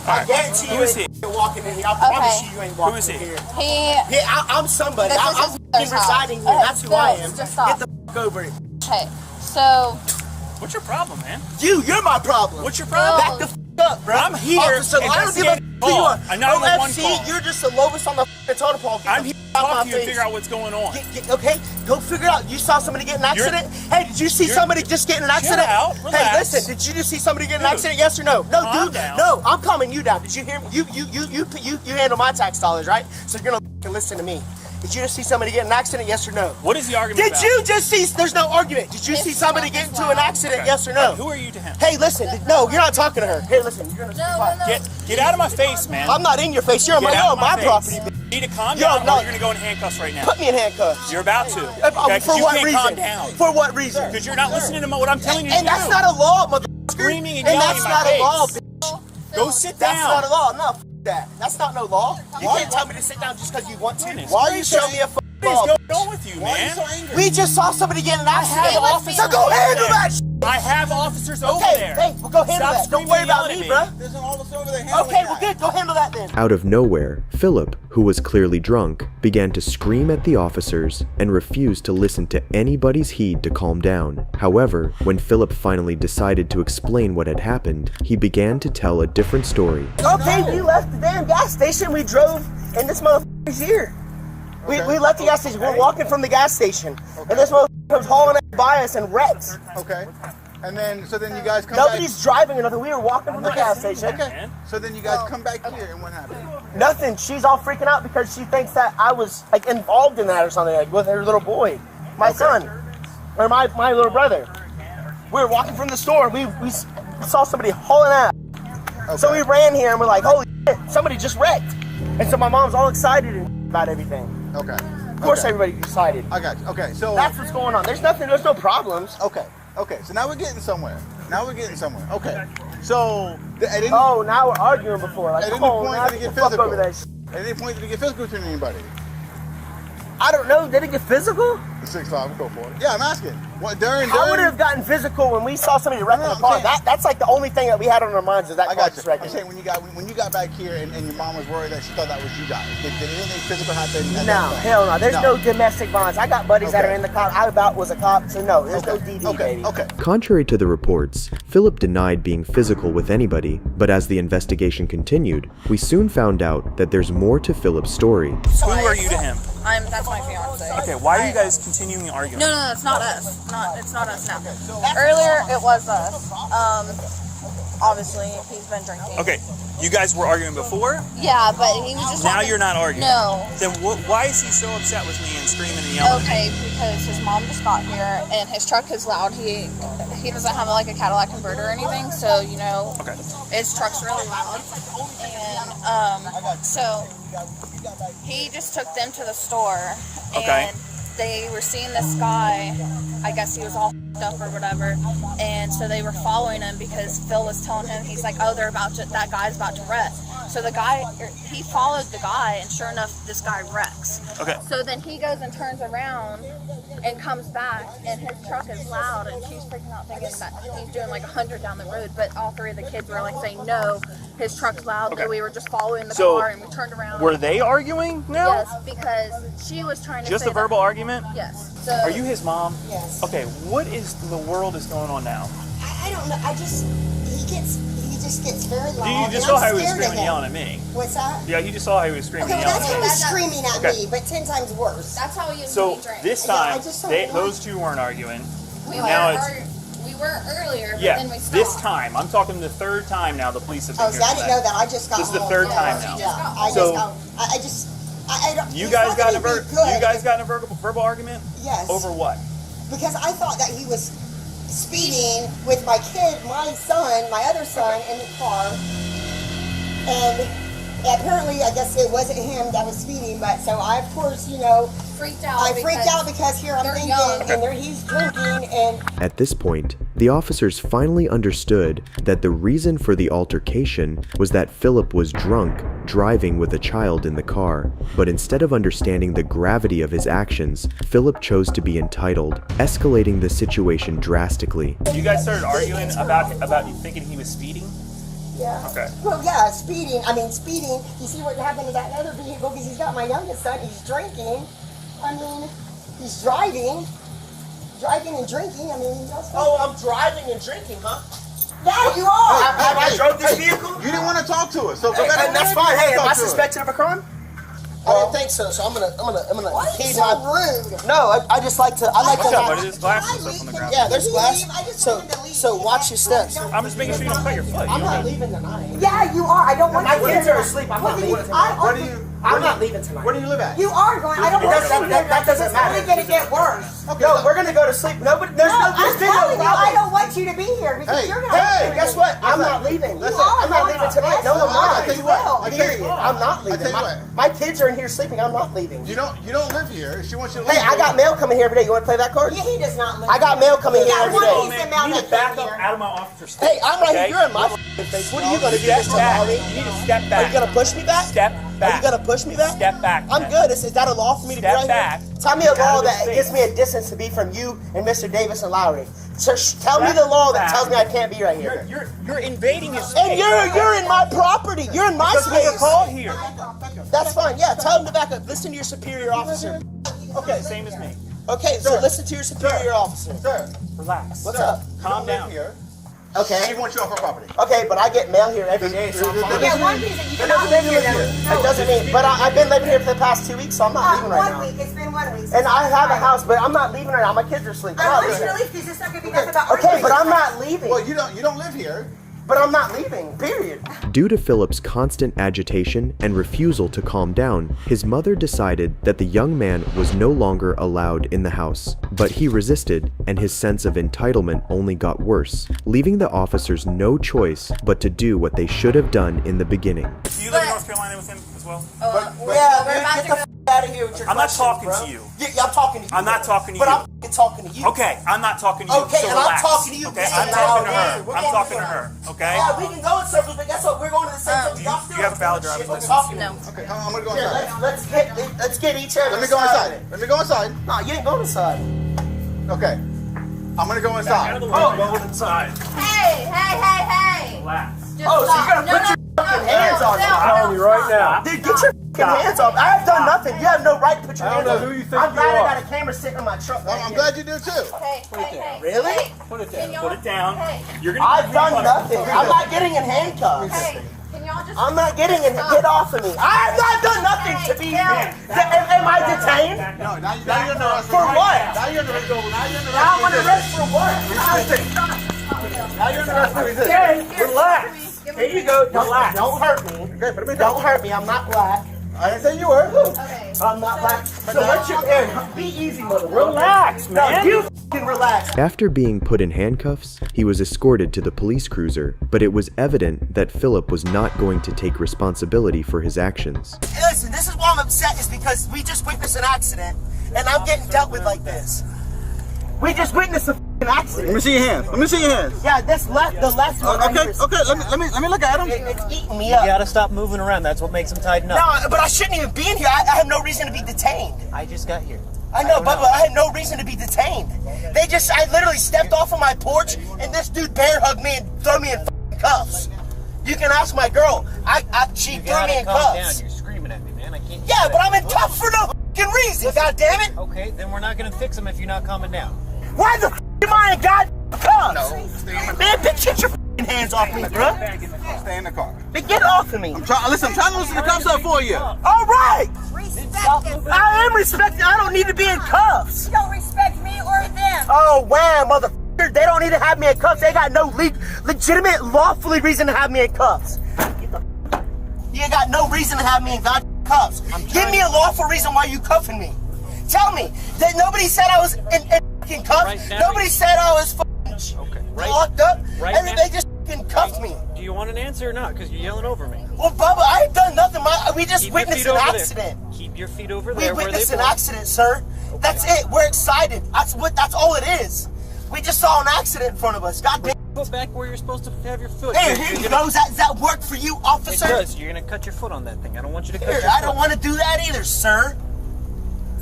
I guarantee you Who is he? ain't walking in here. I promise you ain't walking Who is he? in here. He. Yeah, I'm somebody. This is I'm his fucking house. residing here. That's who I am. Just stop. Get the fuck over it. Okay, so. What's your problem, man? You're my problem. What's your problem? Back the fuck up, bro. I'm here Officer, I don't give a fuck investigating who you are. call. I'm not on one OFC, call. you're just the lowest on the fucking totem pole. Get I'm the here fuck to out talk my to you and face. figure out what's going on. Okay, go figure it out. You saw somebody get in an accident? Hey, did you see somebody just get in an accident? out, Hey, relax. listen, did you just see somebody get in an Dude, accident? Yes or no? No, calm dude. down. No, I'm calming you down. Did you hear me? You handle my tax dollars, right? So you're gonna fucking listen to me. Did you just see somebody get in an accident? Yes or no? What is the argument Did about? you just see? There's no argument. Did you see somebody get into an accident? Okay. Yes or no? Who are you to him? Hey, listen. No, you're not talking to her. Here, listen. You're gonna Get out of my face, man. I'm not in your face. You're on Get out my of property. face. You need to calm Yo, down, no. or you're gonna go in handcuffs right now. Put me in handcuffs. You're about to. Okay? 'Cause For you what can't reason? calm down. For what reason? Because you're not listening to what I'm telling you And to that's do. not a law, motherfucker. Screaming and And yelling that's in my not face. a law, bitch. Go sit That's down. not a law. No, f that. That's not no law. You can't tell me to sit down just because you want to. Why are you showing me a f What law? is going on with you, man? We just saw somebody get in an accident. officers So go over handle there. that shit. I have officers over Okay, there. thanks. Well, go handle Stop that. Don't screaming worry and about yelling me, at bruh. There's an officer over there handling Okay, that. well, good. Go handle that then. Out of nowhere, Philip, who was clearly drunk, began to scream at the officers and refused to listen to anybody's heed to calm down. However, when Philip finally decided to explain what had happened, he began to tell a different story. Okay, we left the damn gas station. We drove, and this motherfucker's here. We left the gas station. We're walking from the gas station, and this motherfucker comes hauling it by us and wrecks. Okay. And then, so then you guys come back. Nobody's driving or nothing. We were walking from the gas station. Okay. So then you guys come back here, and what happened? Nothing. She's all freaking out because she thinks that I was like involved in that or something, like with her little boy, my son, or my little brother. We were walking from the store. We saw somebody hauling ass. Okay. So we ran here and we're like, holy shit, somebody just wrecked. And so my mom's all excited about everything. Okay. Of course, everybody's excited. I got you. Okay, so That's what's going on. There's no problems. Okay. Okay. So now we're getting somewhere. Okay. So Oh, now we're arguing before. Like, at come any on, point now did it get get the fuck physical? over that shit. At any point did it get physical between anybody? I don't know. Did it get physical? The 6'5", we'll go for it. Yeah, I'm asking. What during? I would have gotten physical when we saw somebody wrecking a car. That's like the only thing that we had on our minds is that car just wrecking. I'm saying when you got back here and your mom was worried that she thought that was you guys. Did anything physical happen? No, hell no. There's no domestic violence. I got buddies that are in the cop. I about was a cop, so no, there's no DV, baby. Okay. Contrary to the reports, Philip denied being physical with anybody, but as the investigation continued, we soon found out that there's more to Philip's story. Who are you to him? That's my fiance. Okay, why are you guys continuing the argument? No, it's not us. It's not us now. Earlier, it was us. Obviously, he's been drinking. Okay, you guys were arguing before? Yeah, but he was just. Now you're not arguing. No. Then why is he so upset with me and screaming and yelling? Okay, because his mom just got here and his truck is loud. He doesn't have like a Cadillac converter or anything, so Okay. his truck's really loud. And so he just took them to the store and they were seeing this guy. I guess he was all up or whatever, and so they were following him because Phil was telling him, he's like, oh, that guy's about to wreck. So he followed the guy, and sure enough, this guy wrecks. Okay. So then he goes and turns around and comes back, and his truck is loud, and she's freaking out thinking that he's doing like 100 down the road, but all three of the kids were like saying, no, his truck's loud, so we were just following the car, and we turned around. Were they arguing now? Yes, because she was trying to Just say a verbal argument? Yes. So, are you his mom? Yes. Okay, what is the world is going on now? I don't know. He just gets very loud. You just saw how he was screaming and yelling at me. What's that? Yeah, you just saw how he was screaming Okay, and well, yelling that's at how me. he's screaming at me, but 10 times worse. That's how he is So when he drinks. this Yeah, I time, just don't those two weren't arguing. We were earlier, but Yeah, then we stopped. this time. I'm talking the third time now the police have been Oh, here so I didn't today. know that. I just got This is the home. third Yeah, time now. I don't. You it's guys not got in a gonna be you good. guys got in a verbal argument? Yes. Over what? Because I thought that he was speeding with my other son, in the car. And apparently, I guess it wasn't him that was speeding, but so I, of course, freaked out. I freaked out because here I'm thinking, and there he's drinking, and At this point, the officers finally understood that the reason for the altercation was that Philip was drunk, driving with a child in the car. But instead of understanding the gravity of his actions, Philip chose to be entitled, escalating the situation drastically. You guys started arguing about you thinking he was speeding? yeah. Okay. Well, yeah, speeding. You see what happened to that other vehicle? Because he's got my youngest son. He's drinking. He's driving and drinking. I'm driving and drinking, huh? Yeah, you are. Have I drove this vehicle? You didn't want to talk to us, so That's fine. Hey, am I Talk to us. suspected of a crime? I didn't think so. So I'm gonna Why are you heed so my. rude? No, I just like to. I like What's to. up, buddy? There's glass and stuff on the ground. Yeah, there's glass. So watch your steps. I'm just making sure you don't cut your foot. I'm not leaving tonight. Yeah, you are. I don't want My you kids to. are asleep. I'm not leaving tonight. I'm not leaving tonight. Where do you live at? You are going. I don't want you to. That doesn't matter. It's only going to get worse. No, we're gonna go to sleep. There's I'm telling you, I don't want you to be here because you're going to. Guess what? I'm not leaving. I'm not leaving tonight. No, I'm not. Period. I'm not leaving. My kids are in here sleeping. I'm not leaving. You don't live here. She wants you to leave. Hey, I got mail coming here every day. You want to play that card? Yeah, he does not live. I got mail coming here every day. You need to back up out of my officer's face. Hey, I'm right here. okay? You're in my face. What are you gonna do this to Molly? You need to step Are back. you gonna push me back? Step Are back. you gonna push me back? Step back. I'm good. Is that a law for me to be Step right back. here? Tell me a Out law of that his gives me face. a distance to be from you and Mr. Davis and Lowry. So tell me the law that tells me I can't be right here. You're invading his space. And you're in my property. You're in my Because we were space. called here. That's fine. Yeah, tell him to back up. Listen to your superior officer. Okay, same as me. Okay, so listen to your superior officer. Sir, Relax. What's up? Calm down. here. Okay. She wants you off her property. Okay, but I get mail here every day, so I'm fine. Yeah, one reason you cannot live here. That doesn't mean, but I've been living here for the past 2 weeks, so I'm not leaving right now. 1 week. It's been 1 week. And I have a house, but I'm not leaving right now. My kids are asleep. I'm I not want you leaving. to leave because it's not going to be nothing about Okay, but I'm not leaving. Well, you don't live here. But I'm not leaving, period. Due to Philip's constant agitation and refusal to calm down, his mother decided that the young man was no longer allowed in the house. But he resisted, and his sense of entitlement only got worse, leaving the officers no choice but to do what they should have done in the beginning. Do you live in North Carolina with him as well? Yeah, we're about to go. out of here with your I'm not questions, talking bro. to you. Yeah, I'm talking to you. I'm not talking to but you. I'm f***ing talking to you. Okay, I'm not talking to you. Okay, so and relax. I'm talking to you. Okay, Yeah, I'm talking to her. we're I'm going talking to to her. Okay. Yeah, we can go in circles, but guess what? We're going to the same place. Do you have a valid driver's license? No. Okay, I'm gonna go Here, inside. let's get each other. Let me go inside. Let me go inside. No, you ain't going inside. Okay. I'm gonna go inside. Go inside. Hey, hey, hey, hey. Relax. Just Oh, so stop. you're gonna put your fucking hands on me? I'm telling you right now. Dude, get your fucking hands off. I have done nothing. You have no right to put your I hands don't on know me. who you think I'm glad you I are. got a camera sitting in my truck. I'm glad you do too. Hey, hey, hey. Really? Hey, Put it can down. y'all- Put it down. Hey, You're gonna. I've done nothing. I'm not getting in handcuffs. hey, can y'all just... I'm not getting in. Get off of me. I have not done nothing to be here. Am I detained? No, now you're under arrest. For what? Now you're under arrest. Now you're under arrest. Now I'm under arrest for what? Now you're under arrest for resisting. Okay, relax. Here you go. Relax. Don't hurt me. Okay, put me Don't down. hurt me. I'm not black. I didn't say you were. Okay. I'm not black. So what's your be easy, mother. Relax, No, man. you f***ing relax. After being put in handcuffs, he was escorted to the police cruiser, but it was evident that Philip was not going to take responsibility for his actions. Hey, listen, this is why I'm upset is because we just witnessed an accident and I'm getting dealt with like this. We just witnessed a f***ing accident. Let me see your hands. Let me see your hands. Yeah, this left, the left one. right Okay, here is- okay. Let me look at them. It's eating me up. gotta stop moving around. That's what makes them tighten up. No, but I shouldn't even be in here. I have no reason to be detained. I just got here. I know, but I had no reason to be detained. I literally stepped off of my porch and this dude bear hugged me and threw me in f***ing cuffs. You can ask my girl. She threw me in calm cuffs. down. You're screaming at me, man. I can't. Yeah, but I'm in cuffs for no f***ing reason. God damn it! Okay, then we're not gonna fix them if you're not calming down. Why the f*** am I in God cuffs? Man, bitch, get your f***ing hands off me, bro. Stay in the car. Man, get off of me. I'm trying to loosen the cuffs up for you. All right. I am respecting. I don't need to be in cuffs. You don't respect me or them. Oh, wow, motherfucker. They don't need to have me in cuffs. They got no legitimate, lawfully reason to have me in cuffs. You ain't got no reason to have me in goddamn cuffs. Give me a lawful reason why you cuffing me. Tell me that nobody said I was in fucking cuffs. Right now, Nobody said I was fucking locked up. Right and then now- they just fucking cuffed me. Do you want an answer or not? Because you're yelling over me. Well, Bubba, I ain't done nothing. We just Keep your witnessed feet an over there. accident. Keep your feet over We there where they witnessed an belong. accident, sir. That's it. We're excited. That's all it is. We just saw an accident in front of us. God damn. Go back where you're supposed to have your foot. Here You're you gonna- go. Does that work for you, It officer? does. You're gonna cut your foot on that thing. I don't want you to cut Here, your I foot. don't want to do that either, sir.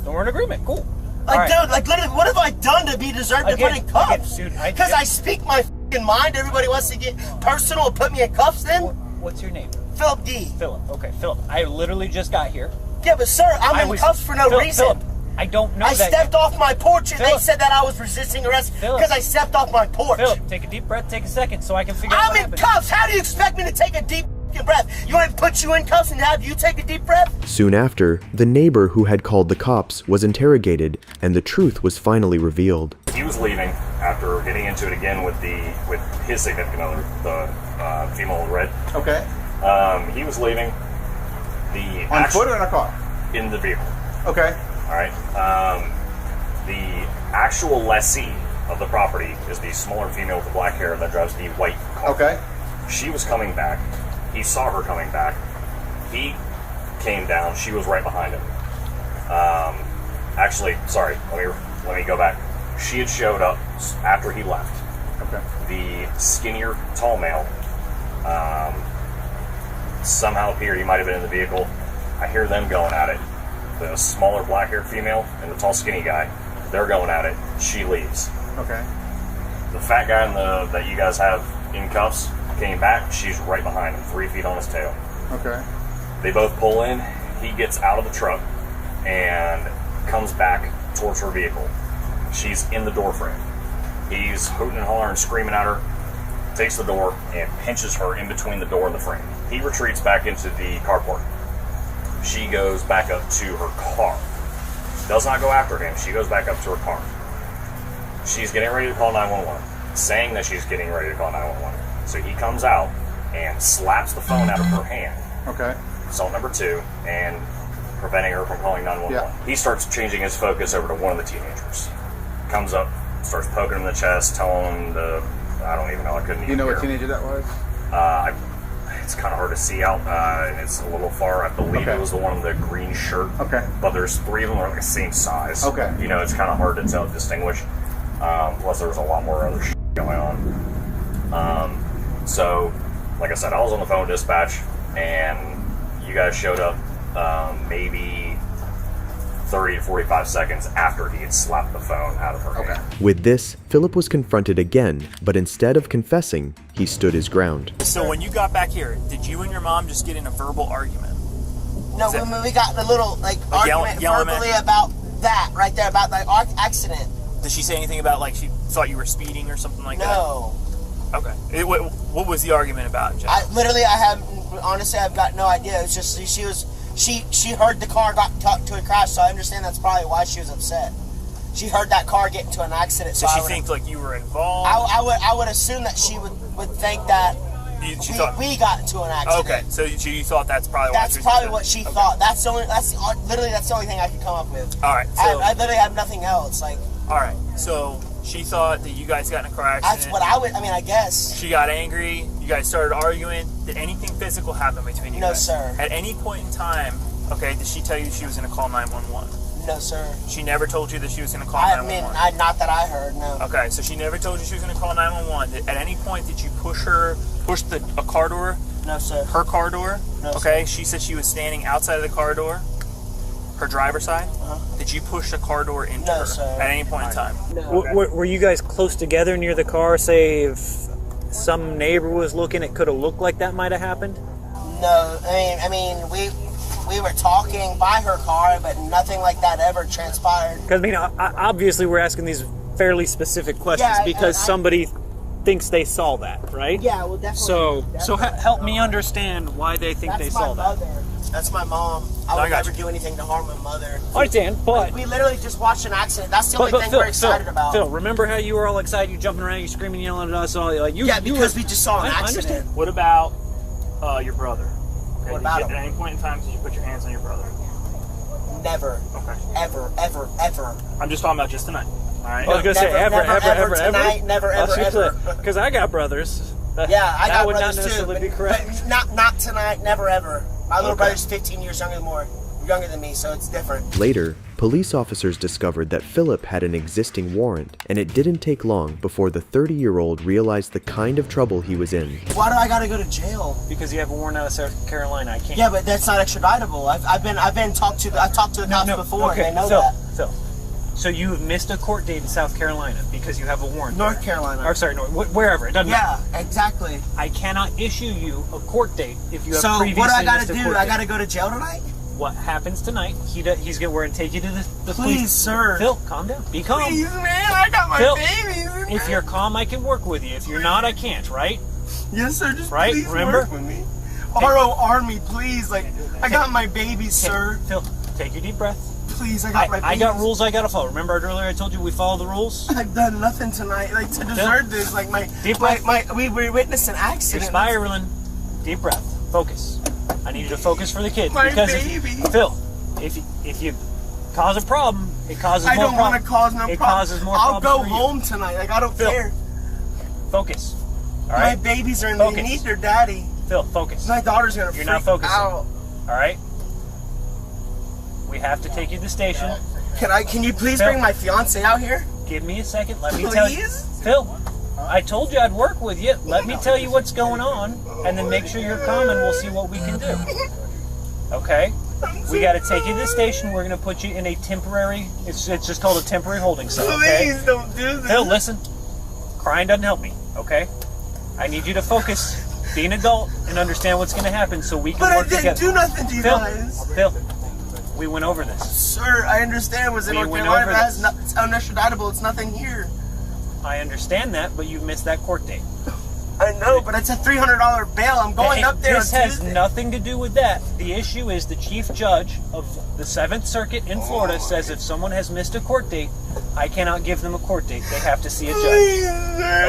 Then we're in agreement. Cool. Like, All right. dude, like, literally, what have I done to be deserved to put in cuffs? dude, Because I speak my fucking mind. Everybody wants to get personal and put me in cuffs then? What's your name? Philip D. Philip. Okay, Philip. I literally just got here. Yeah, but sir, I'm in cuffs for no reason. Philip, I don't know I that. stepped off my porch and they Philip. said that I was resisting arrest Philip. because I stepped off my porch. Philip, take a deep breath. Take a second so I can figure out I'm what in happened. cuffs. How do you expect me to take a deep fucking breath? You want me to put you in cuffs and have you take a deep breath? Soon after, the neighbor who had called the cops was interrogated, and the truth was finally revealed. He was leaving after getting into it again with his significant other, the female in red. Okay. He was leaving. On foot or in a car? In the vehicle. Okay. All right. The actual lessee of the property is the smaller female with the black hair that drives the white car. Okay. She was coming back. He saw her coming back. He came down. She was right behind him. Actually, sorry. Let me go back. She had showed up after he left. Okay. The skinnier, tall male somehow appeared. He might have been in the vehicle. I hear them going at it. The smaller, black-haired female and the tall, skinny guy. They're going at it. She leaves. Okay. The fat guy that you guys have in cuffs came back. She's right behind him, 3 feet on his tail. Okay. They both pull in. He gets out of the truck and comes back towards her vehicle. She's in the door frame. He's hooting and hollering, screaming at her, takes the door and pinches her in between the door and the frame. He retreats back into the carport. She goes back up to her car. Does not go after him. She goes back up to her car. She's getting ready to call 911, saying that she's getting ready to call 911. So he comes out and slaps the phone out of her hand. Okay. Assault number 2, and preventing her from calling 911. Yeah. He starts changing his focus over to one of the teenagers. Comes up, starts poking him in the chest, telling him I don't even know, I couldn't even You know hear what him. teenager that was? It's kind of hard to see out. It's a little far. I believe it was the one with the green shirt. Okay. But there's 3 of them that are like the same size. Okay. You know, it's kind of hard to tell, distinguish. Plus, there was a lot more other shit going on. So, like I said, I was on the phone with dispatch, and you guys showed up maybe 30 to 45 seconds after he had slapped the phone out of her hand. With this, Philip was confronted again, but instead of confessing, he stood his ground. So when you got back here, did you and your mom just get in a verbal argument? No, when we got a little argument verbally about that right there, about the accident. Did she say anything about like she thought you were speeding or something like that? No. Okay. What was the argument about, Jeff? Honestly, I've got no idea. It's just she heard the car got to a crash, so I understand that's probably why she was upset. She heard that car get into an accident. Did she think like you were involved? I would assume that she would think that we got into an accident. Okay, so you thought that's probably why she was probably what she thought. That's the only thing I could come up with. All right, so I literally have nothing else. Like. All right, so she thought that you guys got in a car accident. That's what I guess. She got angry. You guys started arguing. Did anything physical happen between you guys? No, sir. At any point in time, did she tell you she was going to call 911? No, sir. She never told you that she was going to call 911? Not that I heard, no. Okay, so she never told you she was going to call 911. At any point, did you push a car door? No, sir. Her car door? No, okay, sir. She said she was standing outside of the car door. Her driver's side? Uh-huh. Did you push the car door into her sir. at any point in time? No. Were you guys close together near the car? Say if some neighbor was looking, it could have looked like that might have happened? No, I mean, we were talking by her car, but nothing like that ever transpired. Because, obviously we're asking these fairly specific questions because somebody thinks they saw that, right? Yeah, well, definitely. So help me understand why they think they saw that. That's my mom. I would never do anything to harm my mother. I understand, but... We literally just watched an accident. That's the only thing we're excited about. Phil, remember how you were all excited, you jumping around, you screaming, yelling at us, all because we just saw an accident. Understand. What about your brother? Okay, What about him? At any point in time, did you put your hands on your brother? Never. Okay. Ever. I'm just talking about just tonight. All right. I was going to say ever. Tonight, never, ever. Because I got brothers. Yeah, I got would brothers not necessarily too, be correct. But not tonight, never ever. My little brother's 15 years younger than me, so it's different. Later, police officers discovered that Philip had an existing warrant, and it didn't take long before the 30-year-old realized the kind of trouble he was in. Why do I gotta go to jail? Because you have a warrant out of South Carolina. I can't. Yeah, but that's not extraditable. I've talked to the cops before, okay, and they know that. So you've missed a court date in South Carolina because you have a warrant. North Carolina. Or sorry, wherever. It doesn't matter. Yeah, exactly. I cannot issue you a court date if you have so previously what do I gotta missed a do? court I date. gotta go to jail tonight? What happens tonight? We're gonna take you to the Please, police. sir. Phil, calm down. Be calm. Please, man, I got my Phil, babies. If you're calm, I can work with you. If you're not, I can't. Right? Yes, sir. Just right. Please Remember? Work with me. RO Army, please. I got my babies, sir. Phil, take your deep breath. Please, I got my babies. I got rules I gotta follow. Remember earlier I told you we follow the rules? I've done nothing tonight, to deserve this. We were witnessing an accident. You're spiraling. Deep breath. Focus. I need you to focus for the kids. My because baby. Phil, if you cause a problem, it causes more problems. I don't want to cause no problem. It causes more problems. I'll go home tonight. I don't care. Focus. All right? My babies are they need their daddy. Phil, focus. My daughter's gonna You're freak not focusing. out. All right? We have to take you to the station. Can you please bring my fiance out here? Give me a second. Let me tell you. Phil, I told you I'd work with you. Let me tell you what's going on, and then make sure you're calm, and we'll see what we can do. Okay? We got to take you to the station. We're going to put you in a temporary. It's just called a temporary holding cell. Okay? Please don't do this. Phil, listen. Crying doesn't help me. Okay? I need you to focus, be an adult, and understand what's going to happen, so we can work together. But I didn't do nothing to you guys. Phil, we went over this. Sir, I understand it was in North Carolina. It's unextraditable. It's nothing here. I understand that, but you've missed that court date. I know, but it's a $300 bail. I'm going up there. This has nothing to do with that. The issue is the chief judge of the 7th Circuit in Florida says if someone has missed a court date, I cannot give them a court date. They have to see a judge.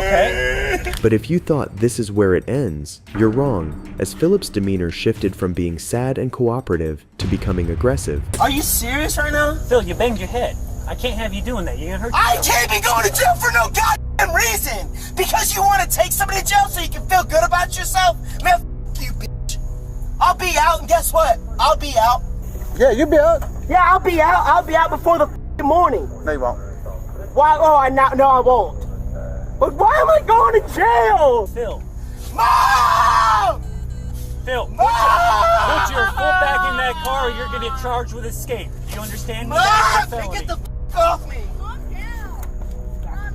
Okay? But if you thought this is where it ends, you're wrong, as Philip's demeanor shifted from being sad and cooperative to becoming aggressive. Are you serious right now? Phil, you banged your head. I can't have you doing that. You're gonna hurt I yourself. can't be going to jail for no goddamn reason! Because you want to take somebody to jail so you can feel good about yourself? Man, f*** you, bitch. I'll be out, and guess what? I'll be out. Yeah, you'll be out. Yeah, I'll be out. I'll be out before the morning. No, you won't. Why? Oh, no, I won't. But why am I going to jail? Phil. Mom! Phil, put your foot back in that car or you're going to get charged with escape. Do you understand me? That's a felony. Get the off me.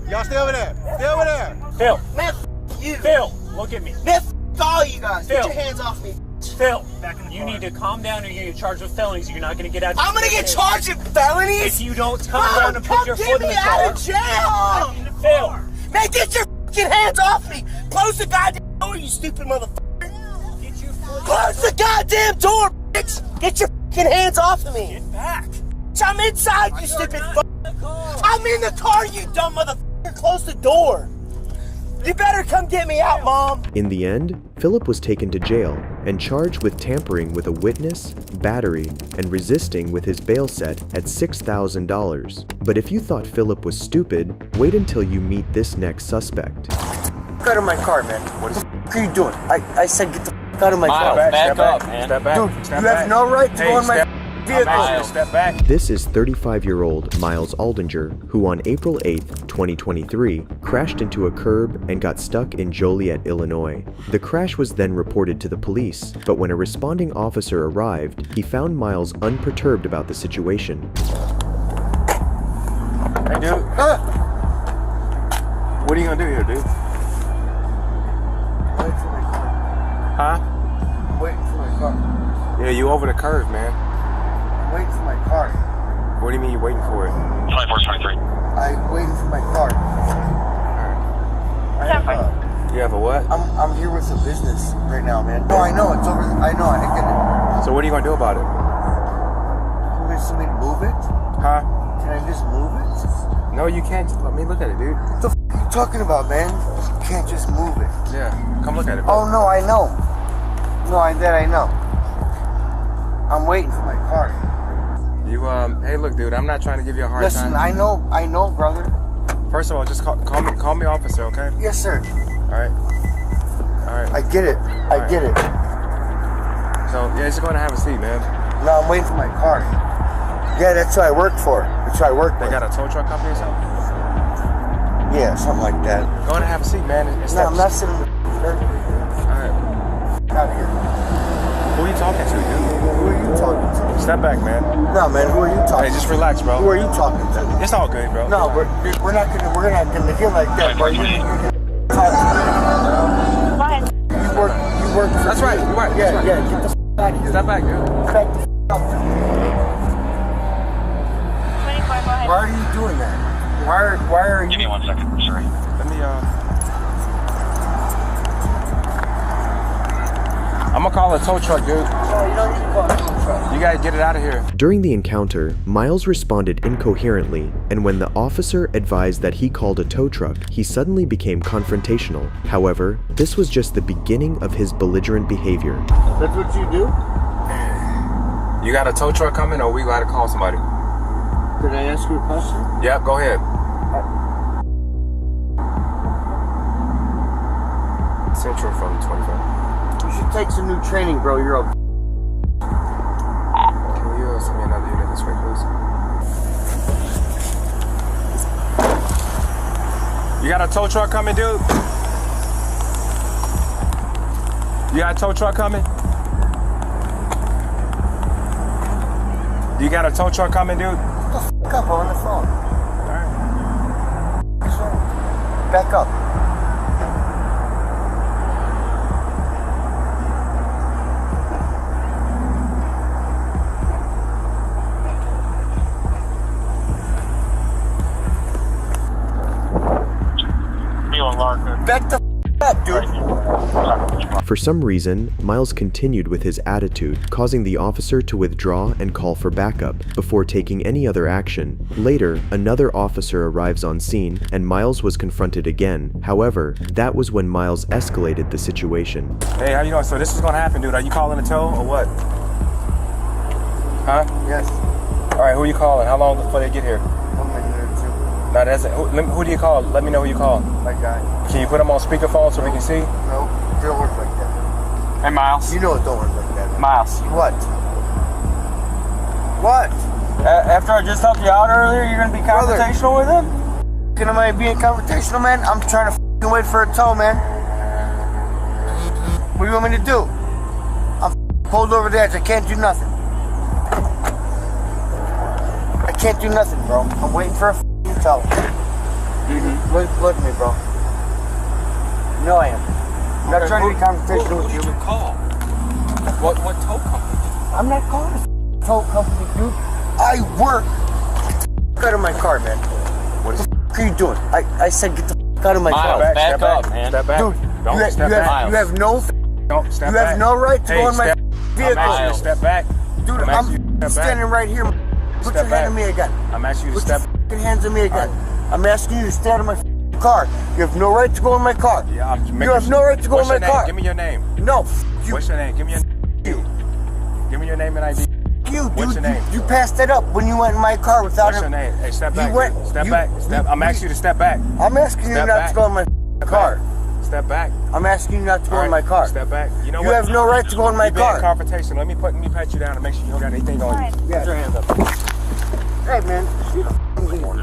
Y'all stay over there. Stay over there. Phil. Man, you. Phil, look at me. Man, all you guys. Phil. Get your hands off me. Phil, you need to calm down or you're going to get charged with felonies. You're not going to get out. I'm going to get charged with felonies? If you don't come around and put your foot in the car. Get me out of jail. Phil. Man, get your fucking hands off me. Close the goddamn door, you stupid motherfucker. Close the goddamn door, bitch. Get your fucking hands off of me. Get back. I'm inside, you stupid fuck. I'm in the car, you dumb motherfucker. Close the door. You better come get me out, Mom. In the end, Philip was taken to jail and charged with tampering with a witness, battery, and resisting with his bail set at $6,000. But if you thought Philip was stupid, wait until you meet this next suspect. Get out of my car, man. What the fuck are you doing? I said get the fuck out of my car. Back up, man. Step back. Dude, Step you have no right to go in my vehicle. Step back. This is 35-year-old Miles Aldinger, who on April 8th, 2023, crashed into a curb and got stuck in Joliet, Illinois. The crash was then reported to the police, but when a responding officer arrived, he found Miles unperturbed about the situation. Hey, dude. What are you gonna do here, dude? Wait for my car. Huh? Waiting for my car. Yeah, you over the curve, man. Waiting for my car. What do you mean you waiting for it? 2423. I'm waiting for my car. You have a what? I'm here with some business right now, man. No, I know it's over. I know. I get it. So what are you gonna do about it? Can we just move it? Huh? Can I just move it? No, you can't. Let me look at it, dude. What the f are you talking about, man? You can't just move it. Yeah, come look at it, bro. Oh no, I know. No, that I know. I'm waiting for my car. You hey, look, dude. I'm not trying to give you a hard Listen, time. I know, brother. First of all, just call me officer, okay? Yes, sir. All right. I get it. I get it. So yeah, just going to have a seat, man. No, I'm waiting for my car. Yeah, that's what I work for. That's what I work They with. got a tow truck company or something? Yeah, something like that. Go on and have a seat, man. No, I'm not sitting. Alright. Out of here. Who are you talking to, dude? Who are you talking to? Step back, man. No, man. Who are you talking Hey, just to? relax, bro. Who are you talking to? It's all good, bro. No, we're not gonna get like that, bro. You talk to me. You work for That's right. You're right. Yeah, That's right. yeah. Get the f out of here. Step back, dude. Back the f up. Why are you doing that? Why are you? Give me 1 second. Sorry. Let me I'm gonna call a tow truck, dude. No, you don't need to call a tow truck. You gotta get it out of here. During the encounter, Miles responded incoherently, and when the officer advised that he called a tow truck, he suddenly became confrontational. However, this was just the beginning of his belligerent behavior. That's what you do? You got a tow truck coming, or we gotta call somebody? Did I ask you a question? Yep, go ahead. Central from 25. You should take some new training, bro. You're a. Can you send me another unit this way, please? You got a tow truck coming, dude? You got a tow truck coming? You got a tow truck coming, dude? Shut the f up on the phone. Alright. Back up. Back the f up, dude. For some reason, Miles continued with his attitude, causing the officer to withdraw and call for backup before taking any other action. Later, another officer arrives on scene, and Miles was confronted again. However, that was when Miles escalated the situation. Hey, how you doing? So this is gonna happen, dude. Are you calling a tow or what? Huh? Yes. All right, who you calling? How long before they get here? No, that's it. Who do you call? Let me know who you call. My guy. Can you put him on speakerphone so we can see? No, it don't work like that. Hey, Miles. You know it don't work like that. Miles. What? What? After I just helped you out earlier, you're gonna be confrontational with him? Am I being confrontational, man? I'm trying to wait for a tow, man. What do you want me to do? I'm pulled over the edge. I can't do nothing. I can't do nothing, bro. I'm waiting for a tow. Look at me, bro. No, I am. I'm not trying to be confrontational with you. Call. What tow company? I'm not calling a tow company, dude. I work. Get out of my car, man. What the are you doing? I said get the out of my car. Back up, man. Step back. Dude, Don't step back. you have no Don't step you back. have no right to go in my vehicle. I'm asking you to step back. Dude, I'm standing right here. Put your hand on me again. I'm asking you to step. Put your hands on me again. I'm asking you to stay out of my car. You have no right to go in my car. Yeah, you have no right to go in my car. Give me your name. No. What's your name? Give me your name. Give me your name and ID. What's your name? You passed that up when you went in my car without What's him. your name? Hey, step back. Step back. I'm asking you to step back. I'm asking you not to go in my car. Step back. I'm asking you not to go in my car. Step back. You know you what? have no right to go in my car. You're being confrontation. Let me pat you down and make sure you don't got anything on you. Yeah. Put your hands up. Hey, man.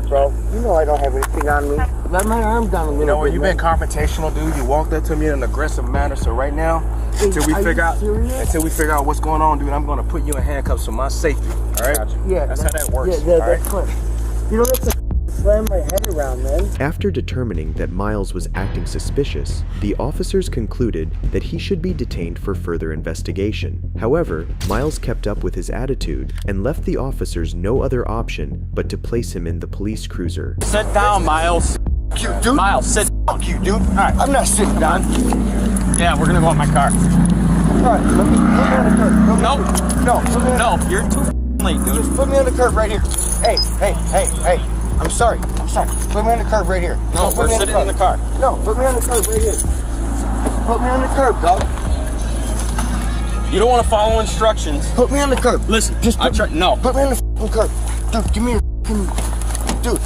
Bro, you know I don't have anything on me. Let my arm down a little bit. You know what? You've been confrontational, dude. You walked up to me in an aggressive manner. So right now, until we figure out what's going on, dude, I'm gonna put you in handcuffs for my safety. All right? Yeah. That's how that works. Yeah, all that's right? fine. You know that's a slam my head around, man. After determining that Miles was acting suspicious, the officers concluded that he should be detained for further investigation. However, Miles kept up with his attitude and left the officers no other option but to place him in the police cruiser. Sit down, Miles. Cute, dude. Miles, sit. Fuck you, dude. All right. I'm not sitting down. Yeah, we're gonna go in my car. All right, let me on the curb. No, you're too late, dude. Just put me on the curb right here. Hey. I'm sorry. Put me on the curb right here. No, we're sitting in the car. No, put me on the curb right here. Put me on the curb, dog. You don't want to follow instructions. Put me on the curb. Listen, just no. Put me on the fucking curb. Dude, give me your fucking... Dude.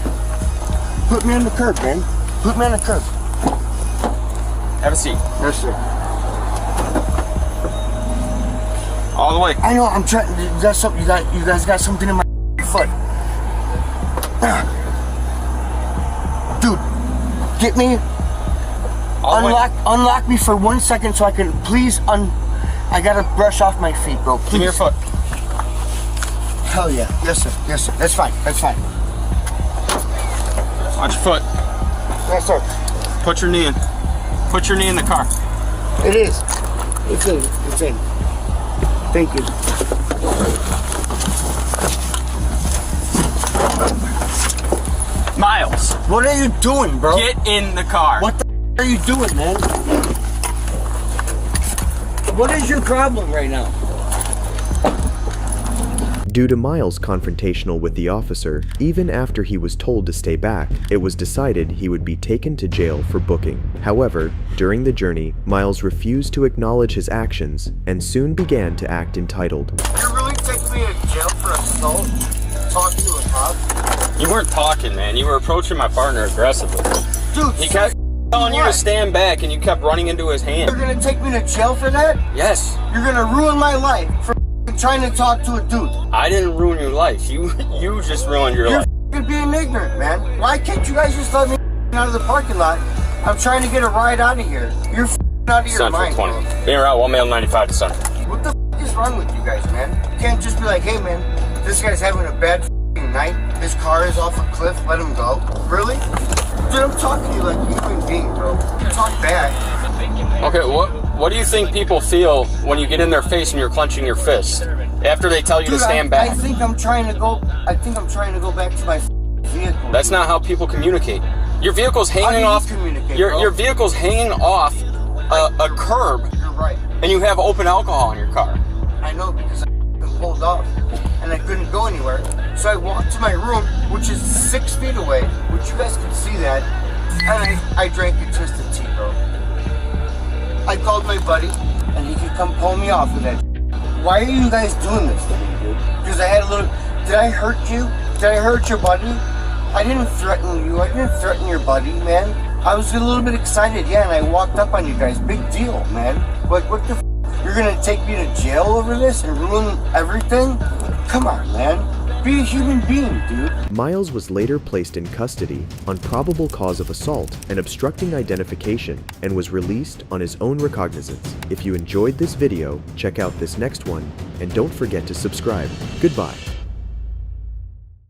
Put me on the curb, man. Put me on the curb. Have a seat. Yes, sir. All the way. I know, I'm trying... You guys got something in my foot. Dude, get me... Unlock me for 1 second so I can please I gotta brush off my feet, bro. Please. Give me your foot. Hell yeah. Yes, sir. That's fine. Watch your foot. Yes, sir. Put your knee in. Put your knee in the car. It is. It's in. Thank you. Miles. What are you doing, bro? Get in the car. What the are you doing, man? What is your problem right now? Due to Miles' confrontational with the officer, even after he was told to stay back, it was decided he would be taken to jail for booking. However, during the journey, Miles refused to acknowledge his actions and soon began to act entitled. You're really taking me to jail for assault? Talking to a cop? You weren't talking, man. You were approaching my partner aggressively. Dude, he kept telling you to stand back and you kept running into his hand. You're gonna take me to jail for that? Yes. You're gonna ruin my life for trying to talk to a dude. I didn't ruin your life. You just ruined your life. You're being ignorant, man. Why can't you guys just let me out of the parking lot? I'm trying to get a ride out of here. You're out of your Central mind. 20. Being route 1 Mail 95 to Central. What the is wrong with you guys, man? You can't just be like, hey, man, this guy's having a bad night. His car is off a cliff. Let him go. Really? Dude, I'm talking to you like a human being, bro. Talk back. Okay, what do you think people feel when you get in their face and you're clenching your fist after they tell you to stand back? I think I'm trying to go back to my vehicle. That's not how people communicate. Your vehicle's hanging off. Your vehicle's hanging off a curb. You're right. And you have open alcohol in your car. I know, because I pulled off and I couldn't go anywhere. So I walked to my room, which is 6 feet away, which you guys can see that, and I drank a Twisted Tea, bro. I called my buddy, and he could come pull me off of that. Why are you guys doing this to me, dude? Because I had a little... Did I hurt you? Did I hurt your buddy? I didn't threaten you. I didn't threaten your buddy, man. I was a little bit excited, yeah, and I walked up on you guys. Big deal, man. Like, what the f***? You're gonna take me to jail over this and ruin everything? Come on, man. Be a human being, dude. Miles was later placed in custody on probable cause of assault and obstructing identification and was released on his own recognizance. If you enjoyed this video, check out this next one and don't forget to subscribe. Goodbye.